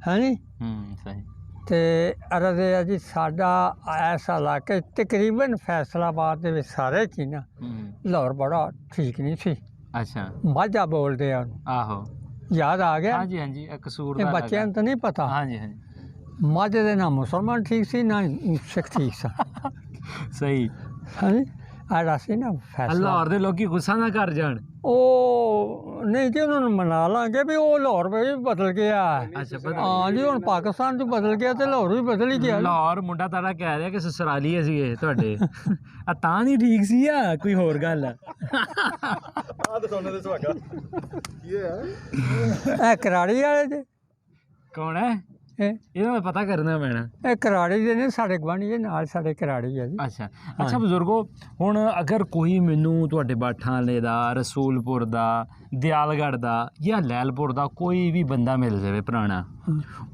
ਹੈ ਨੀ ਸਹੀ। ਤੇ ਅਰਜ਼ ਹੈ ਜੀ ਸਾਡਾ ਐਸਾ ਇਲਾਕੇ ਤਕਰੀਬਨ ਫੈਸਲਾਬਾਦ ਦੇ ਵਿੱਚ ਸਾਰੇ ਚ ਹੀ ਨਾ ਲਾਹੌਰ ਬੜਾ ਠੀਕ ਨਹੀਂ ਸੀ। ਅੱਛਾ ਮਾਝਾ ਬੋਲਦੇ ਆ ਉਹਨੂੰ। ਆਹੋ ਯਾਦ ਆ ਗਿਆ। ਹਾਂਜੀ ਹਾਂਜੀ ਕਸੂਰ ਇਹ ਬੱਚਿਆਂ ਨੂੰ ਤਾਂ ਨਹੀਂ ਪਤਾ। ਹਾਂਜੀ ਹਾਂਜੀ ਮਾਝੇ ਦੇ ਨਾ ਮੁਸਲਮਾਨ ਠੀਕ ਸੀ ਨਾ ਸਿੱਖ ਠੀਕ ਸਨ। ਸਹੀ ਹਾਂਜੀ ਆੜਾ ਸੀ ਨਾ ਫੈਸਲਾ। ਲਾਹੌਰ ਦੇ ਲੋਕੀ ਗੁੱਸਾ ਨਾ ਕਰ ਜਾਣ। ਉਹ ਨਹੀਂ ਜੀ ਉਹਨਾਂ ਨੂੰ ਮਨਾ ਲਾਂਗੇ ਵੀ ਉਹ ਲਾਹੌਰ ਵੀ ਬਦਲ ਗਿਆ। ਅੱਛਾ ਪਤਾ ਹਾਂ ਜੀ ਹੁਣ ਪਾਕਿਸਤਾਨ 'ਚ ਬਦਲ ਗਿਆ ਤੇ ਲਾਹੌਰ ਵੀ ਬਦਲ ਹੀ ਗਿਆ। ਲਾਹੌਰ ਮੁੰਡਾ ਤੁਹਾਡਾ ਕਹਿ ਰਿਹਾ ਕਿ ਸਸੁਰਾਲੀਏ ਸੀਗੇ ਤੁਹਾਡੇ। ਆ ਤਾਂ ਨਹੀਂ ਠੀਕ ਸੀ ਆ ਕੋਈ ਹੋਰ ਗੱਲ ਆ? ਆਹ ਤਾਂ ਸੋਨੇ ਦੇ ਸੁਹਾਗਾ ਕੀ ਹੋਇਆ? ਇਹ ਕਰਾੜੀ ਵਾਲੇ ਜੇ ਕੌਣ ਹੈ? ਇਹਦਾ ਮੈਂ ਪਤਾ ਕਰਨਾ ਪੈਣਾ। ਇਹ ਕਰਾੜੀ ਦੇ ਨੇ ਸਾਡੇ ਗੁਆਂਢੀ ਦੇ ਨਾਲ ਸਾਡੇ ਕਰਾੜੀ ਹੈ ਜੀ। ਅੱਛਾ ਅੱਛਾ ਬਜ਼ੁਰਗੋ, ਹੁਣ ਅਗਰ ਕੋਈ ਮੈਨੂੰ ਤੁਹਾਡੇ ਬਾਠਾਂ ਵਾਲੇ ਦਾ, ਰਸੂਲਪੁਰ ਦਾ, ਦਿਆਲਗੜ੍ਹ ਦਾ ਜਾਂ ਲੈਲਪੁਰ ਦਾ ਕੋਈ ਵੀ ਬੰਦਾ ਮਿਲ ਜਾਵੇ ਪੁਰਾਣਾ,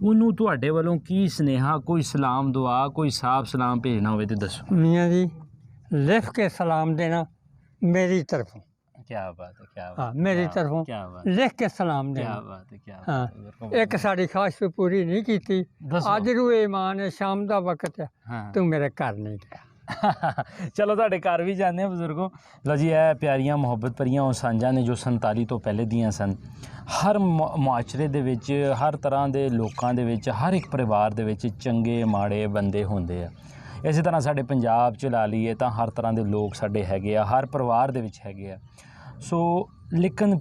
ਉਹਨੂੰ ਤੁਹਾਡੇ ਵੱਲੋਂ ਕੀ ਸੁਨੇਹਾ, ਕੋਈ ਸਲਾਮ ਦੁਆ, ਕੋਈ ਸਾਫ ਸਲਾਮ ਭੇਜਣਾ ਹੋਵੇ ਤੇ ਦੱਸੋ। ਮੀਆਂ ਜੀ ਲਿਖ ਕੇ ਸਲਾਮ ਦੇਣਾ ਮੇਰੀ ਤਰਫੋਂ। क्या बात है, क्या हाँ मेरी तरफों लिख के सलाम देना। हाँ एक साड़ी ख्वाहिश तो पूरी नहीं की थी। अज रूए ईमान है शाम का वक्त है तू मेरे घर नहीं गया। चलो ਤੁਹਾਡੇ ਘਰ ਵੀ ਜਾਂਦੇ ਆ ਬਜ਼ੁਰਗੋ। ਲਓ ਜੀ ਇਹ ਪਿਆਰੀਆਂ ਮੁਹੱਬਤ ਭਰੀਆਂ ਉਹ ਸਾਂਝਾਂ ਨੇ ਜੋ 47 ਤੋਂ ਪਹਿਲੇ ਦੀਆਂ ਸਨ। ਹਰ ਮੁਆਸ਼ਰੇ ਦੇ ਵਿੱਚ, ਹਰ ਤਰ੍ਹਾਂ ਦੇ ਲੋਕਾਂ ਦੇ ਵਿੱਚ, ਹਰ ਇੱਕ ਪਰਿਵਾਰ ਦੇ ਵਿੱਚ ਚੰਗੇ ਮਾੜੇ ਬੰਦੇ ਹੁੰਦੇ ਆ। ਇਸੇ ਤਰ੍ਹਾਂ ਸਾਡੇ ਪੰਜਾਬ 'ਚ ਲਾ ਲਈਏ ਤਾਂ ਹਰ ਤਰ੍ਹਾਂ ਦੇ ਲੋਕ ਸਾਡੇ ਹੈਗੇ ਆ, ਹਰ ਪਰਿਵਾਰ ਦੇ ਵਿੱਚ ਹੈਗੇ ਆ। ਸੋ ਲੇਕਿਨ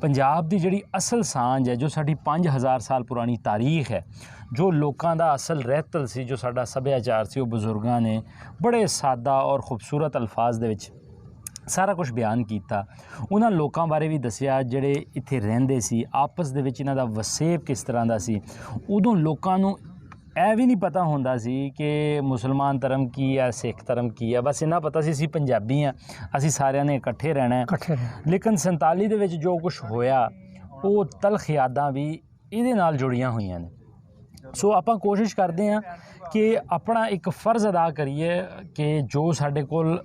ਪੰਜਾਬ ਦੀ ਜਿਹੜੀ ਅਸਲ ਸਾਂਝ ਹੈ, ਜੋ ਸਾਡੀ 5000 ਸਾਲ ਪੁਰਾਣੀ ਤਾਰੀਖ ਹੈ, ਜੋ ਲੋਕਾਂ ਦਾ ਅਸਲ ਰਹਿਤਲ ਸੀ, ਜੋ ਸਾਡਾ ਸੱਭਿਆਚਾਰ ਸੀ, ਉਹ ਬਜ਼ੁਰਗਾਂ ਨੇ ਬੜੇ ਸਾਦਾ ਔਰ ਖੂਬਸੂਰਤ ਅਲਫਾਜ਼ ਦੇ ਵਿੱਚ ਸਾਰਾ ਕੁਝ ਬਿਆਨ ਕੀਤਾ। ਉਹਨਾਂ ਲੋਕਾਂ ਬਾਰੇ ਵੀ ਦੱਸਿਆ ਜਿਹੜੇ ਇੱਥੇ ਰਹਿੰਦੇ ਸੀ, ਆਪਸ ਦੇ ਵਿੱਚ ਇਹਨਾਂ ਦਾ ਵਸੇਬ ਕਿਸ ਤਰ੍ਹਾਂ ਦਾ ਸੀ। ਉਦੋਂ ਲੋਕਾਂ ਨੂੰ ਇਹ ਵੀ ਨਹੀਂ ਪਤਾ ਹੁੰਦਾ ਸੀ ਕਿ ਮੁਸਲਮਾਨ ਧਰਮ ਕੀ ਹੈ, ਸਿੱਖ ਧਰਮ ਕੀ ਹੈ। ਬਸ ਇੰਨਾ ਪਤਾ ਸੀ ਅਸੀਂ ਪੰਜਾਬੀ ਹਾਂ, ਅਸੀਂ ਸਾਰਿਆਂ ਨੇ ਇਕੱਠੇ ਰਹਿਣਾ ਹੈ। ਇਕੱਠੇ ਲੇਕਿਨ 47 ਦੇ ਵਿੱਚ ਜੋ ਕੁਝ ਹੋਇਆ, ਉਹ ਤਲਖ ਯਾਦਾਂ ਵੀ ਇਹਦੇ ਨਾਲ ਜੁੜੀਆਂ ਹੋਈਆਂ ਨੇ। ਸੋ ਆਪਾਂ ਕੋਸ਼ਿਸ਼ ਕਰਦੇ ਹਾਂ ਕਿ ਆਪਣਾ ਇੱਕ ਫਰਜ਼ ਅਦਾ ਕਰੀਏ ਕਿ ਜੋ ਸਾਡੇ ਕੋਲ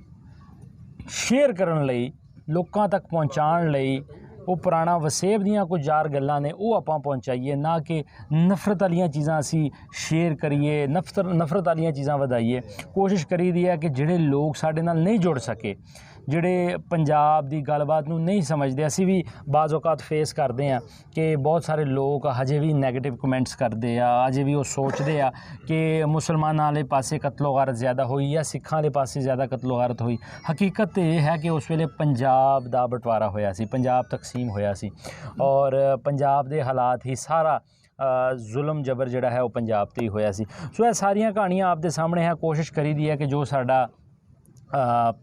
ਸ਼ੇਅਰ ਕਰਨ ਲਈ, ਲੋਕਾਂ ਤੱਕ ਪਹੁੰਚਾਉਣ ਲਈ ਉਹ ਪੁਰਾਣਾ ਵਸੇਬ ਦੀਆਂ ਕੁਝ ਯਾਰ ਗੱਲਾਂ ਨੇ, ਉਹ ਆਪਾਂ ਪਹੁੰਚਾਈਏ, ਨਾ ਕਿ ਨਫ਼ਰਤ ਵਾਲੀਆਂ ਚੀਜ਼ਾਂ ਅਸੀਂ ਸ਼ੇਅਰ ਕਰੀਏ, ਨਫ਼ਰਤ ਵਾਲੀਆਂ ਚੀਜ਼ਾਂ ਵਧਾਈਏ। ਕੋਸ਼ਿਸ਼ ਕਰੀਦੀ ਹੈ ਕਿ ਜਿਹੜੇ ਲੋਕ ਸਾਡੇ ਨਾਲ ਨਹੀਂ ਜੁੜ ਸਕੇ, ਜਿਹੜੇ ਪੰਜਾਬ ਦੀ ਗੱਲਬਾਤ ਨੂੰ ਨਹੀਂ ਸਮਝਦੇ, ਅਸੀਂ ਵੀ ਬਾਜ਼ ਔਕਾਤ ਫੇਸ ਕਰਦੇ ਹਾਂ ਕਿ ਬਹੁਤ ਸਾਰੇ ਲੋਕ ਹਜੇ ਵੀ ਨੈਗੇਟਿਵ ਕਮੈਂਟਸ ਕਰਦੇ ਆ, ਅਜੇ ਵੀ ਉਹ ਸੋਚਦੇ ਆ ਕਿ ਮੁਸਲਮਾਨਾਂ ਵਾਲੇ ਪਾਸੇ ਕਤਲੋ ਗਾਰਤ ਜ਼ਿਆਦਾ ਹੋਈ ਜਾਂ ਸਿੱਖਾਂ ਵਾਲੇ ਪਾਸੇ ਜ਼ਿਆਦਾ ਕਤਲੋ ਗਾਰਤ ਹੋਈ। ਹਕੀਕਤ ਇਹ ਹੈ ਕਿ ਉਸ ਵੇਲੇ ਪੰਜਾਬ ਦਾ ਬਟਵਾਰਾ ਹੋਇਆ ਸੀ, ਪੰਜਾਬ ਤਕਸੀਮ ਹੋਇਆ ਸੀ, ਔਰ ਪੰਜਾਬ ਦੇ ਹਾਲਾਤ ਹੀ ਸਾਰਾ ਜ਼ੁਲਮ ਜਬਰ ਜਿਹੜਾ ਹੈ ਉਹ ਪੰਜਾਬ 'ਤੇ ਹੀ ਹੋਇਆ ਸੀ। ਸੋ ਇਹ ਸਾਰੀਆਂ ਕਹਾਣੀਆਂ ਆਪ ਦੇ ਸਾਹਮਣੇ ਹੈ। ਕੋਸ਼ਿਸ਼ ਕਰੀਦੀ ਹੈ ਕਿ ਜੋ ਸਾਡਾ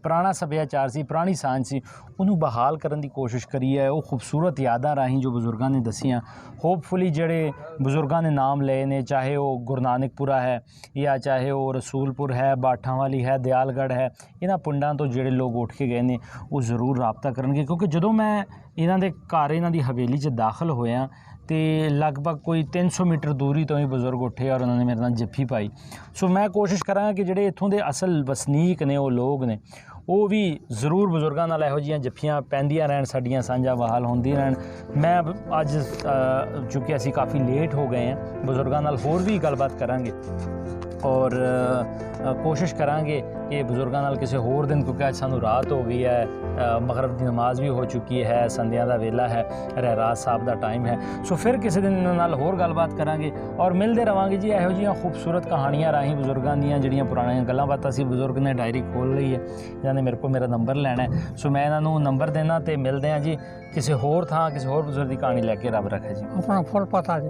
ਪੁਰਾਣਾ ਸੱਭਿਆਚਾਰ ਸੀ, ਪੁਰਾਣੀ ਸਾਂਝ ਸੀ, ਉਹਨੂੰ ਬਹਾਲ ਕਰਨ ਦੀ ਕੋਸ਼ਿਸ਼ ਕਰੀ ਹੈ। ਉਹ ਖੂਬਸੂਰਤ ਯਾਦਾਂ ਰਾਹੀਂ ਜੋ ਬਜ਼ੁਰਗਾਂ ਨੇ ਦੱਸੀਆਂ, ਹੋਪਫੁਲੀ ਜਿਹੜੇ ਬਜ਼ੁਰਗਾਂ ਨੇ ਨਾਮ ਲਏ ਨੇ, ਚਾਹੇ ਉਹ ਗੁਰੂ ਨਾਨਕਪੁਰਾ ਹੈ ਜਾਂ ਚਾਹੇ ਉਹ ਰਸੂਲਪੁਰ ਹੈ, ਬਾਠਾਂ ਵਾਲੀ ਹੈ, ਦਿਆਲਗੜ੍ਹ ਹੈ, ਇਹਨਾਂ ਪਿੰਡਾਂ ਤੋਂ ਜਿਹੜੇ ਲੋਕ ਉੱਠ ਕੇ ਗਏ ਨੇ ਉਹ ਜ਼ਰੂਰ ਰਾਬਤਾ ਕਰਨਗੇ। ਕਿਉਂਕਿ ਜਦੋਂ ਮੈਂ ਇਹਨਾਂ ਦੇ ਘਰ, ਇਹਨਾਂ ਦੀ ਹਵੇਲੀ 'ਚ ਦਾਖਲ ਹੋਇਆ ਤੇ ਲਗਭਗ ਕੋਈ 300 ਮੀਟਰ ਦੂਰੀ ਤੋਂ ਹੀ ਬਜ਼ੁਰਗ ਉੱਠੇ ਔਰ ਉਹਨਾਂ ਨੇ ਮੇਰੇ ਨਾਲ ਜੱਫੀ ਪਾਈ। ਸੋ ਮੈਂ ਕੋਸ਼ਿਸ਼ ਕਰਾਂਗਾ ਕਿ ਜਿਹੜੇ ਇੱਥੋਂ ਦੇ ਅਸਲ ਵਸਨੀਕ ਨੇ, ਉਹ ਲੋਕ ਨੇ, ਉਹ ਵੀ ਜ਼ਰੂਰ ਬਜ਼ੁਰਗਾਂ ਨਾਲ ਇਹੋ ਜਿਹੀਆਂ ਜੱਫੀਆਂ ਪੈਂਦੀਆਂ ਰਹਿਣ, ਸਾਡੀਆਂ ਸਾਂਝਾਂ ਬਹਾਲ ਹੁੰਦੀਆਂ ਰਹਿਣ। ਮੈਂ ਅੱਜ ਚੂँਕਿ ਅਸੀਂ ਕਾਫੀ ਲੇਟ ਹੋ ਗਏ ਹਾਂ, ਬਜ਼ੁਰਗਾਂ ਨਾਲ ਹੋਰ ਵੀ ਗੱਲਬਾਤ ਕਰਾਂਗੇ ਔਰ ਕੋਸ਼ਿਸ਼ ਕਰਾਂਗੇ ਕਿ ਬਜ਼ੁਰਗਾਂ ਨਾਲ ਕਿਸੇ ਹੋਰ ਦਿਨ, ਕਿਉਂਕਿ ਅੱਜ ਸਾਨੂੰ ਰਾਤ ਹੋ ਗਈ ਹੈ, ਮਗਰਬ ਦੀ ਨਮਾਜ਼ ਵੀ ਹੋ ਚੁੱਕੀ ਹੈ, ਸੰਧਿਆ ਦਾ ਵੇਲਾ ਹੈ, ਰਹਿਰਾਸ ਸਾਹਿਬ ਦਾ ਟਾਈਮ ਹੈ। ਸੋ ਫਿਰ ਕਿਸੇ ਦਿਨ ਇਹਨਾਂ ਨਾਲ ਹੋਰ ਗੱਲਬਾਤ ਕਰਾਂਗੇ ਔਰ ਮਿਲਦੇ ਰਵਾਂਗੇ ਜੀ ਇਹੋ ਜਿਹੀਆਂ ਖੂਬਸੂਰਤ ਕਹਾਣੀਆਂ ਰਾਹੀਂ, ਬਜ਼ੁਰਗਾਂ ਦੀਆਂ ਜਿਹੜੀਆਂ ਪੁਰਾਣੀਆਂ ਗੱਲਾਂ ਬਾਤਾਂ ਸੀ। ਬਜ਼ੁਰਗ ਨੇ ਡਾਇਰੀ ਖੋਲ੍ਹ ਲਈ ਹੈ, ਇਹਨਾਂ ਨੇ ਮੇਰੇ ਕੋਲ ਮੇਰਾ ਨੰਬਰ ਲੈਣਾ ਹੈ। ਸੋ ਮੈਂ ਇਹਨਾਂ ਨੂੰ ਨੰਬਰ ਦੇਣਾ ਅਤੇ ਮਿਲਦੇ ਹਾਂ ਜੀ ਕਿਸੇ ਹੋਰ ਥਾਂ, ਕਿਸੇ ਹੋਰ ਬਜ਼ੁਰਗ ਦੀ ਕਹਾਣੀ ਲੈ ਕੇ। ਰੱਬ ਰੱਖੇ ਜੀ। ਆਪਣਾ ਫੁੱਲ ਪਤਾ ਜੀ।